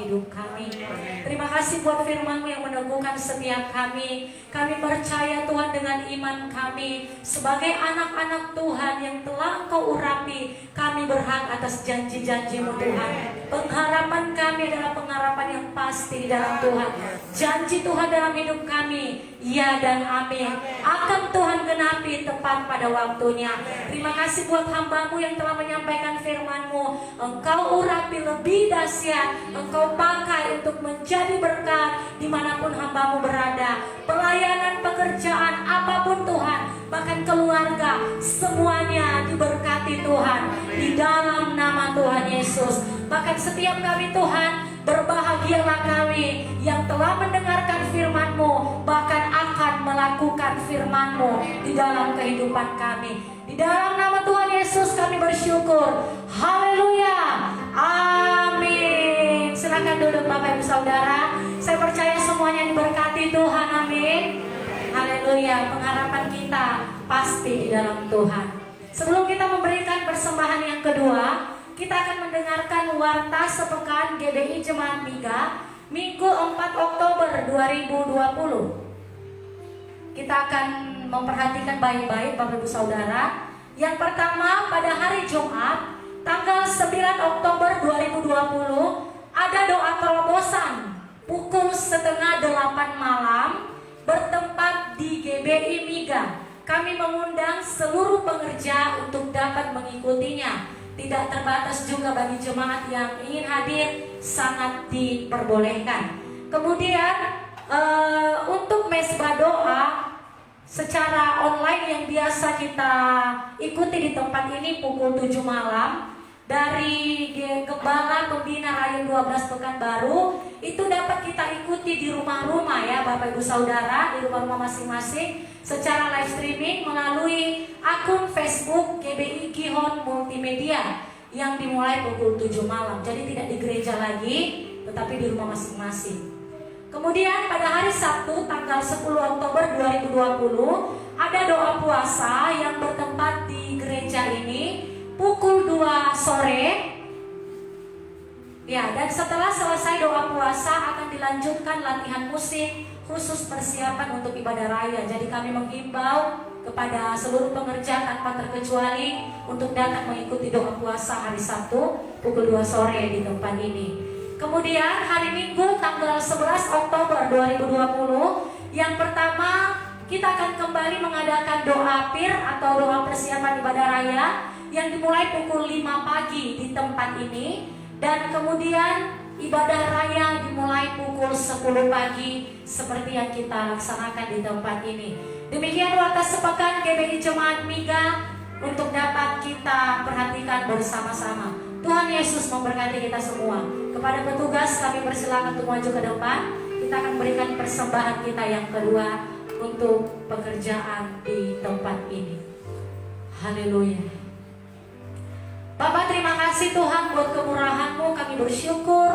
hidup kami. Terima kasih buat firman-Mu yang meneguhkan setiap kami. Kami percaya Tuhan dengan iman kami sebagai anak-anak Tuhan yang telah Engkau urapi, kami berhak atas janji-janji-Mu Tuhan. Pengharapan kami adalah pengharapan yang pasti di dalam Tuhan. Janji Tuhan dalam hidup kami, ya dan amin, akan Tuhan genapi tepat pada waktunya. Terima kasih buat hamba-Mu yang telah menyampaikan firman-Mu. Engkau urapi lebih dahsyat, Engkau pakai untuk menjadi berkat dimanapun hamba-Mu berada. Pelayanan, pekerjaan, apapun Tuhan, bahkan keluarga, semuanya diberkati Tuhan di dalam nama Tuhan Yesus. Bahkan setiap kami Tuhan, berbahagialah kami yang telah mendengarkan firman-Mu, bahkan akan melakukan firman-Mu di dalam kehidupan kami. Di dalam nama Tuhan Yesus kami bersyukur. Haleluya. Amin. Silakan duduk Bapak Ibu Saudara. Saya percaya semuanya diberkati Tuhan. Amin. Haleluya. Pengharapan kita pasti di dalam Tuhan. Sebelum kita memberikan persembahan yang kedua, kita akan mendengarkan warta sepekan GBI Jemaat Miga Minggu 4 Oktober 2020. Kita akan memperhatikan baik-baik Bapak Ibu Saudara. Yang pertama, pada hari Jumat tanggal 9 Oktober 2020 ada doa terobosan pukul 7:30 malam bertempat di GBI Miga. Kami mengundang seluruh pengerja untuk dapat mengikutinya. Tidak terbatas juga bagi jemaat yang ingin hadir, sangat diperbolehkan. Kemudian untuk mesbah doa secara online yang biasa kita ikuti di tempat ini pukul 7 malam dari Gembala Pembina Rayon 12 Pekanbaru, itu dapat kita ikuti di rumah-rumah ya Bapak Ibu Saudara, di rumah-rumah masing-masing secara live streaming melalui akun Facebook GBI Gihon Multimedia yang dimulai pukul 7 malam. Jadi tidak di gereja lagi, tetapi di rumah masing-masing. Kemudian pada hari Sabtu tanggal 10 Oktober 2020 ada doa puasa yang bertempat di gereja ini pukul 2 sore. Ya, dan setelah selesai doa puasa akan dilanjutkan latihan musik khusus persiapan untuk ibadah raya. Jadi kami menghimbau kepada seluruh pengerja tanpa terkecuali untuk datang mengikuti doa puasa hari Sabtu pukul 2 sore di tempat ini. Kemudian hari Minggu tanggal 11 Oktober 2020 yang pertama kita akan kembali mengadakan doa PIR atau doa persiapan ibadah raya yang dimulai pukul 5 pagi di tempat ini, dan kemudian ibadah raya dimulai pukul 10 pagi seperti yang kita laksanakan di tempat ini. Demikian warta sepekan GBI Jemaat Miga untuk dapat kita perhatikan bersama-sama. Tuhan Yesus memberkati kita semua. Kepada petugas kami persilakan untuk maju ke depan. Kita akan berikan persembahan kita yang kedua untuk pekerjaan di tempat ini. Haleluya. Bapak, terima kasih Tuhan buat kemurahan-Mu. Kami bersyukur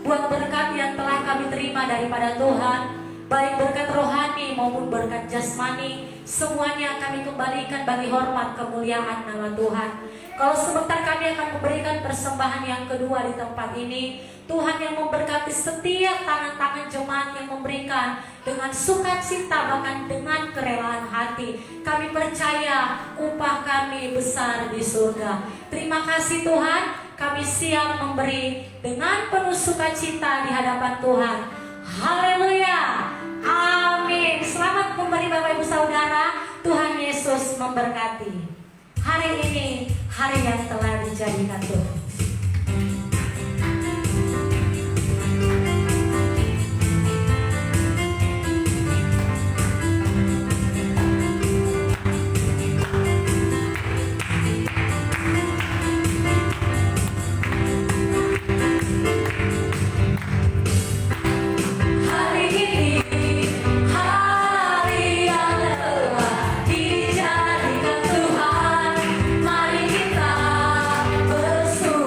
buat berkat yang telah kami terima daripada Tuhan, baik berkat rohani maupun berkat jasmani. Semuanya kami kembalikan bagi hormat kemuliaan nama Tuhan. Kalau sebentar kami akan memberikan persembahan yang kedua di tempat ini, Tuhan yang memberkati setiap tangan-tangan jemaat yang memberikan dengan sukacita, bahkan dengan kerelaan hati. Kami percaya upah kami besar di surga. Terima kasih Tuhan, kami siap memberi dengan penuh sukacita di hadapan Tuhan. Haleluya. Amin. Selamat kembali Bapak Ibu Saudara. Tuhan Yesus memberkati. Hari ini hari yang telah dijadikan Tuhan. Dijadikan Tuhan, mari kita bersyukur.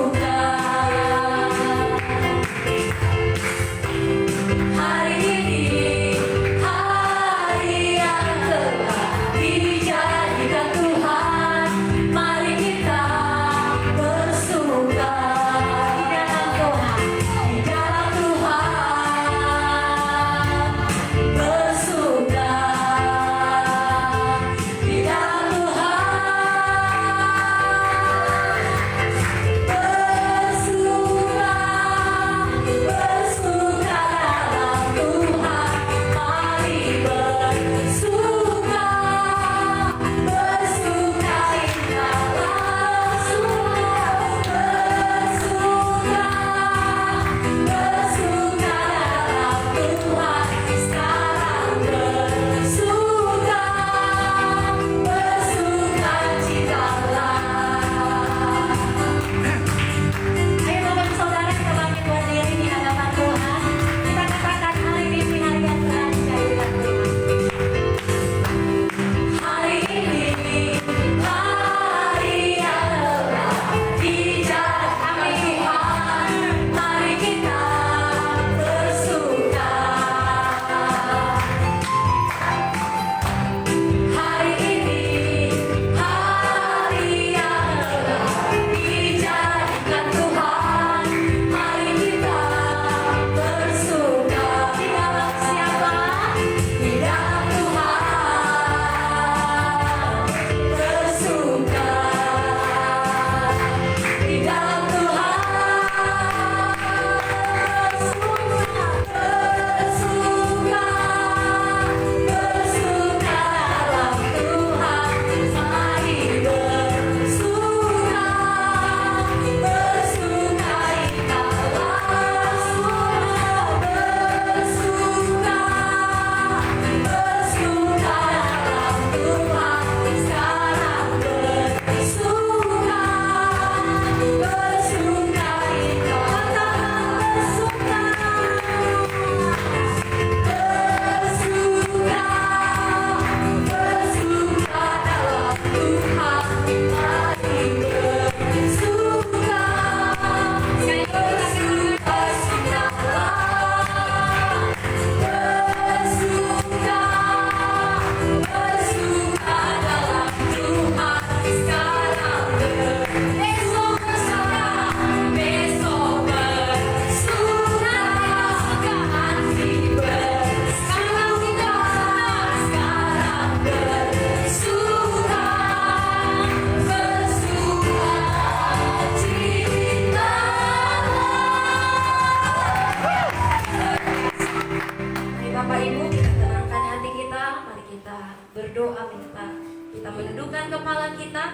Bapak Ibu, kita tenangkan hati kita, mari kita berdoa minta. Kita menundukkan kepala kita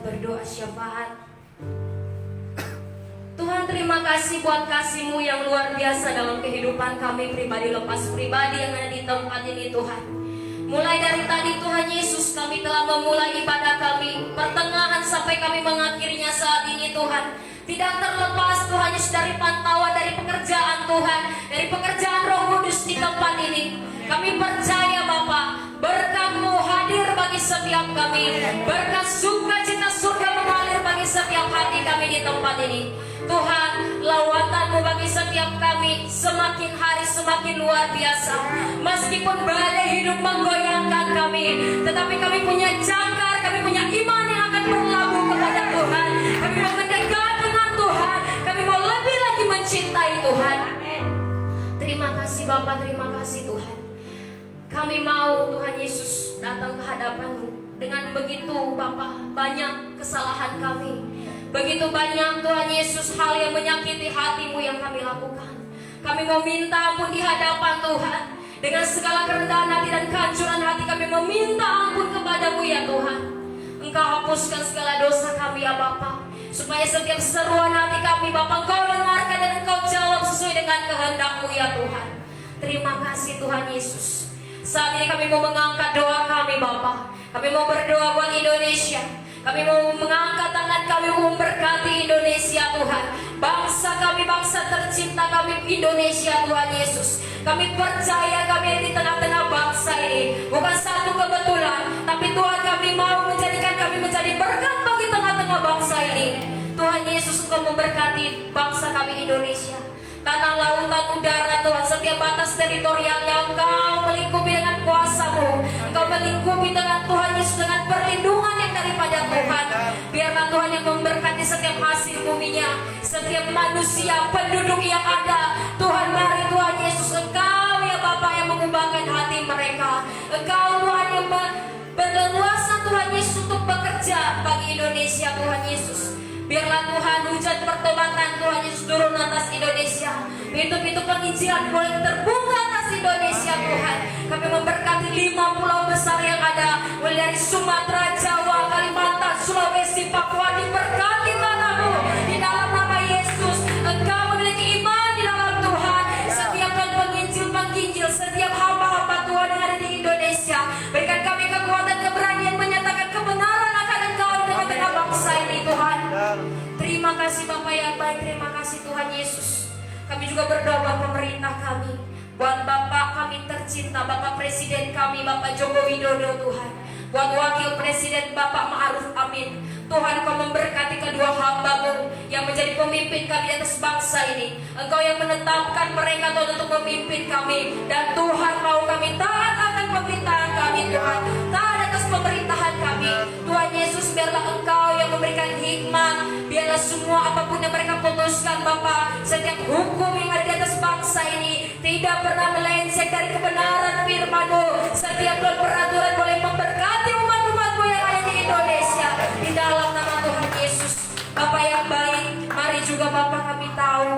berdoa syafaat. Tuhan, terima kasih buat kasih-Mu yang luar biasa dalam kehidupan kami pribadi lepas pribadi yang ada di tempat ini Tuhan. Mulai dari tadi Tuhan Yesus kami telah memulai ibadah kami, pertengahan sampai kami mengakhirinya saat ini Tuhan. Tidak terlepas Tuhan Yesus dari pantauan, dari pekerjaan Tuhan, dari pekerjaan Roh Kudus di tempat ini. Kami percaya Bapa, berkat-Mu hadir bagi setiap kami, berkat sukacita surga mengalir bagi setiap hati kami di tempat ini. Tuhan, lawatan-Mu bagi setiap kami semakin hari semakin luar biasa. Meskipun badai hidup menggoyangkan kami, tetapi kami punya jangkar, kami punya iman yang akan berlabuh kepada Tuhan. Kami mau mendekat dengan Tuhan, kami mau lebih lagi mencintai Tuhan. Terima kasih Bapa, terima kasih Tuhan. Kami mau Tuhan Yesus datang ke hadapan-Mu. Dengan begitu Bapa, banyak kesalahan kami, begitu banyak Tuhan Yesus hal yang menyakiti hati-Mu yang kami lakukan. Kami mau minta ampun di hadapan Tuhan. Dengan segala kerendahan hati dan kehancuran hati kami meminta ampun kepada-Mu ya Tuhan. Engkau hapuskan segala dosa kami ya Bapa, supaya setiap seruan hati kami Bapa Engkau dengarkan dan Engkau jawab sesuai dengan kehendak-Mu ya Tuhan. Terima kasih Tuhan Yesus. Saat ini kami mau mengangkat doa kami Bapa. Kami mau berdoa buat Indonesia. Kami mau mengangkat tangan kami memberkati Indonesia Tuhan. Bangsa kami, bangsa tercinta kami Indonesia Tuhan Yesus. Kami percaya kami di tengah-tengah bangsa ini bukan satu kebetulan, tapi Tuhan kami mau menjadikan kami menjadi berkat bagi tengah-tengah bangsa ini. Tuhan Yesus Engkau memberkati bangsa kami Indonesia. Tanah, lautan, udara Tuhan, setiap batas teritorialnya Engkau melingkupi dengan kuasa-Mu. Engkau melingkupi dengan Tuhan Yesus dengan perlindungan yang daripada Tuhan. Biarlah Tuhan yang memberkati setiap hasil buminya, setiap manusia, penduduk yang ada. Tuhan, mari Tuhan Yesus Engkau ya Bapa yang mengubahkan hati mereka. Engkau Tuhan yang berleluasa Tuhan Yesus untuk bekerja bagi Indonesia Tuhan Yesus. Biarlah Tuhan hujan pertobatan Tuhan Yesus turun atas Indonesia. Pintu-pintu penginjilan boleh terbuka atas Indonesia Tuhan. Kami memberkati 5 pulau besar yang ada, mulai dari Sumatera, Jawa, Kalimantan, Sulawesi, Papua. Diberkati tanah-Mu di dalam nama Yesus. Engkau memiliki iman di dalam Tuhan. Setiap penginjil, setiap hamba-hamba Tuhan yang ada di Indonesia, berikan kami kekuatan, keberanian menyatakan kebenaran akan Engkau di tengah-tengah bangsa ini Tuhan. Terima kasih Bapak yang baik, terima kasih Tuhan Yesus. Kami juga berdoa buat pemerintah kami, buat Bapak kami tercinta, Bapak Presiden kami, Bapak Joko Widodo Tuhan, buat Wakil Presiden Bapak Ma'ruf Amin. Tuhan Kau memberkati kedua hamba-Mu yang menjadi pemimpin kami atas bangsa ini. Engkau yang menetapkan mereka Tuhan untuk memimpin kami. Dan Tuhan mau kami taat akan pemerintahan kami Tuhan, taat atas pemerintahan kami. Tuhan Yesus, biarlah Engkau yang memberikan hikmat. Biarlah semua apapun yang mereka putuskan Bapa, setiap hukum yang ada di atas bangsa ini tidak pernah melenceng dari kebenaran firman-Mu. Setiap peraturan boleh memberkati umat-umat-Mu yang ada di Indonesia. Di dalam nama Tuhan Yesus, Bapa yang baik, mari juga Bapa kami tahu,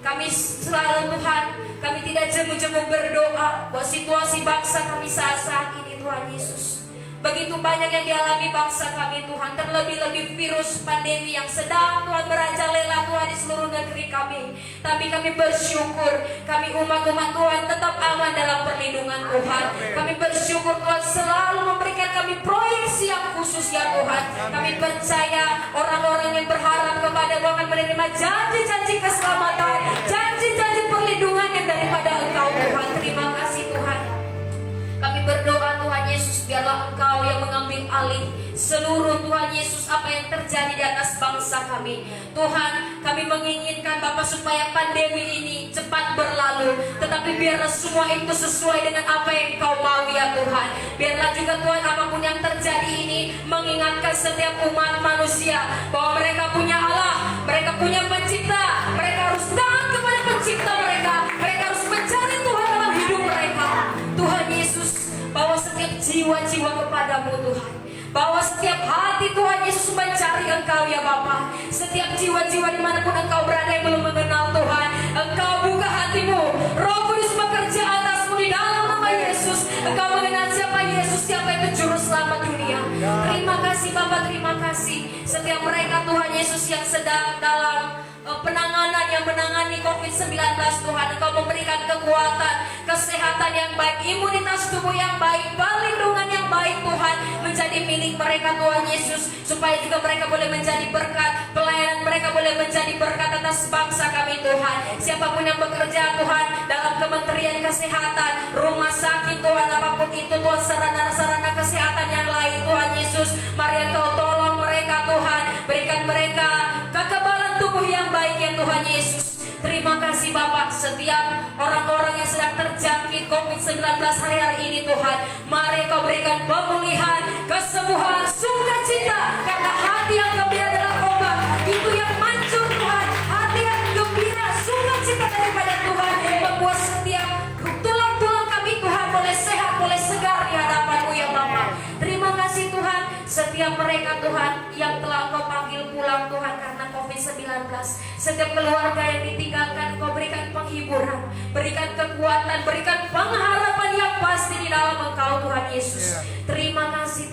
kami selalu Tuhan, kami tidak jemu-jemu berdoa buat situasi bangsa kami saat ini Tuhan Yesus. Begitu banyak yang dialami bangsa kami Tuhan, terlebih-lebih virus pandemi yang sedang Tuhan merajalela Tuhan di seluruh negeri kami. Tapi kami bersyukur, kami umat-umat Tuhan tetap aman dalam perlindungan Tuhan. Kami bersyukur Tuhan selalu memberikan kami proyeksi yang khusus ya Tuhan. Kami percaya orang-orang yang berharap kepada Tuhan akan menerima janji-janji keselamatan, janji-janji perlindungan yang daripada Engkau Tuhan. Terima kasih Tuhan. Kami berdoa Tuhan Yesus, biarlah Engkau yang mengambil alih seluruh Tuhan Yesus apa yang terjadi di atas bangsa kami. Tuhan, kami menginginkan Bapa supaya pandemi ini cepat berlalu, tetapi biarlah semua itu sesuai dengan apa yang Engkau mau ya Tuhan. Biarlah juga Tuhan apapun yang terjadi ini mengingatkan setiap umat manusia bahwa mereka punya Allah, mereka punya pencipta, mereka harus taat kepada pencipta mereka, mereka harus mencari Tuhan dalam hidup mereka. Tuhan Yesus, bawa setiap jiwa-jiwa kepadamu Tuhan. Bawa setiap hati Tuhan Yesus mencari Engkau ya Bapa. Setiap jiwa-jiwa dimanapun Engkau berada yang belum mengenal Tuhan, Engkau buka hatimu. Roh Kudus bekerja atasmu di dalam Engkau mengenal siapa Yesus, siapa itu juru selamat dunia. Terima kasih Bapa, terima kasih. Setiap mereka Tuhan Yesus yang sedang dalam penanganan, yang menangani COVID-19 Tuhan, Engkau memberikan kekuatan, kesehatan yang baik, imunitas tubuh yang baik, perlindungan yang baik Tuhan, menjadi milik mereka Tuhan Yesus, supaya juga mereka boleh menjadi berkat, pelayanan mereka boleh menjadi berkat atas bangsa kami Tuhan. Siapapun yang bekerja Tuhan dalam Kementerian Kesehatan, rumah sakit Tuhan, apapun itu Tuhan, sarana-sarana kesehatan yang lain Tuhan Yesus, mari Engkau tolong mereka Tuhan, berikan mereka kekebalan tubuh yang baik ya Tuhan Yesus. Terima kasih Bapak, setiap orang-orang yang sedang terjangkit COVID-19 hari-hari ini Tuhan, mari Kau berikan pemulihan, kesembuhan, sukacita, karena hati yang gembira adalah obat. Itu yang manjur Tuhan, hati yang gembira, sukacita daripada Tuhan, membuat setiap tulang-tulang kami Tuhan boleh sehat, boleh segar di hadapan-Mu ya Bapak. Terima kasih Tuhan, setiap mereka Tuhan yang telah Engkau panggil pulang Tuhan karena COVID-19, setiap keluarga yang ditinggalkan Engkau berikan penghiburan, berikan kekuatan, berikan pengharapan yang pasti di dalam Engkau Tuhan Yesus. Terima kasih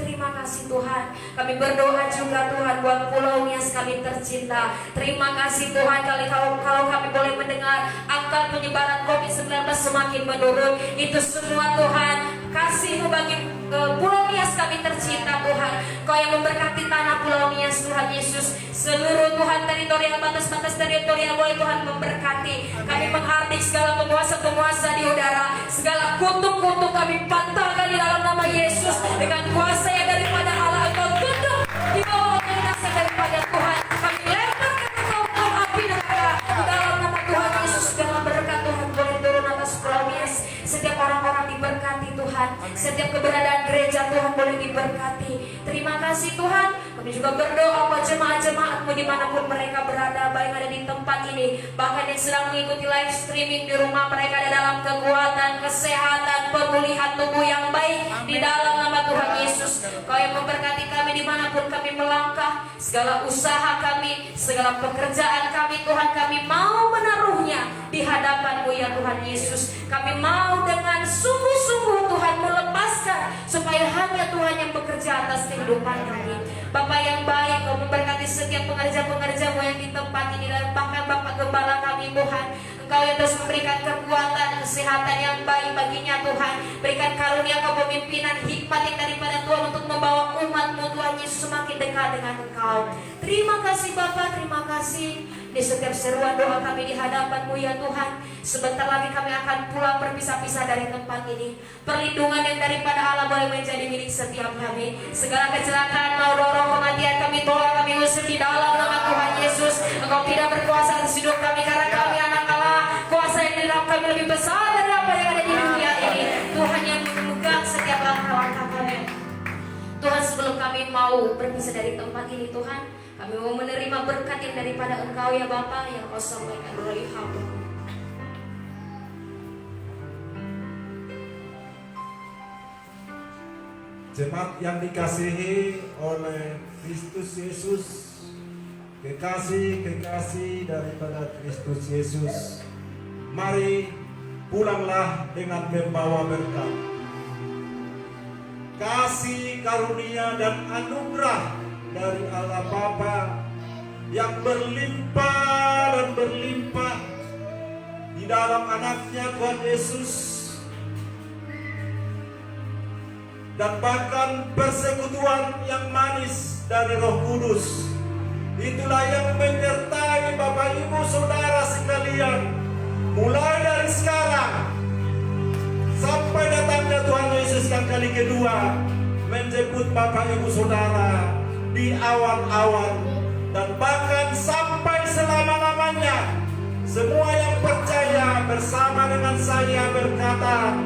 Tuhan. Kami berdoa juga Tuhan buat Pulau Nias kami tercinta. Terima kasih Tuhan kalau kami boleh mendengar angka penyebaran COVID-19 semakin menurun. Itu semua Tuhan kasih-Mu bagi Pulau Nias kami tercinta Tuhan. Kau yang memberkati tanah Pulau Nias Tuhan Yesus, seluruh Tuhan teritorial, batas-batas teritorial boleh Tuhan memberkati. Kami menghardik segala penguasa-penguasa di udara, segala kutuk-kutuk kami patahkan di dalam nama Yesus. Dengan kuasa yang daripada Allah, Engkau tutup di bawah kuasa daripada Tuhan. Kami lemparkan Engkau ke api neraka di dalam nama Tuhan Yesus. Segala berkat Tuhan boleh turun atas Pulau Nias. Setiap orang-orang diberkati Tuhan, setiap keberadaan gereja Tuhan boleh diberkati. Terima kasih Tuhan. Kami juga berdoa buat jemaat-jemaat-Mu dimanapun mereka berada, baik ada di tempat ini, bahkan yang sedang mengikuti live streaming di rumah mereka, ada dalam kekuatan, kesehatan, pemulihan tubuh yang baik di dalam nama Tuhan Yesus. Kau yang memberkati kami dimanapun kami melangkah, segala usaha kami, segala pekerjaan kami Tuhan, kami mau menaruhnya di hadapan-Mu ya Tuhan Yesus. Kami mau dengan sungguh-sungguh Tuhan melepaskan, supaya hanya Tuhan yang bekerja atas kehidupan kami. Bapak yang baik, Kau memberkati setiap pengerja-pengerja-Mu yang di tempat ini, dan bahkan Bapak Gembala kami Tuhan, Engkau yang terus memberikan kekuatan, kesehatan yang baik baginya Tuhan. Berikan karunia kepemimpinan, hikmat yang daripada Tuhan untuk membawa umat-Mu Tuhan Yesus semakin dekat dengan Engkau. Terima kasih Bapak, terima kasih. Di setiap seruan doa kami di hadapan-Mu ya Tuhan, sebentar lagi kami akan pulang berpisah-pisah dari tempat ini. Perlindungan yang daripada Allah boleh menjadi milik setiap kami. Segala kecelakaan, maut, kematian kami tolak, kami usir di dalam nama Tuhan Yesus. Engkau tidak berkuasa atas hidup kami, karena kami anak Allah. Kuasa yang di dalam kami lebih besar dari apa yang ada di dunia ini. Tuhan yang memegang setiap langkah-langkah kami. Tuhan, sebelum kami mau berpisah dari tempat ini Tuhan, kami mau menerima berkat yang daripada Engkau ya Bapa, yang Kau sampaikan melalui hamba. Jemaat yang dikasihi oleh Kristus Yesus, kekasih daripada Kristus Yesus, mari pulanglah dengan membawa berkat, kasih karunia dan anugerah dari Allah Bapa yang berlimpah dan berlimpah di dalam anaknya Tuhan Yesus, dan bahkan persekutuan yang manis dari Roh Kudus. Itulah yang menyertai Bapak Ibu Saudara sekalian, mulai dari sekarang sampai datangnya Tuhan Yesus yang kali kedua, menjemput Bapak Ibu Saudara di awan-awan, dan bahkan sampai selama-lamanya. Semua yang percaya bersama dengan saya berkata,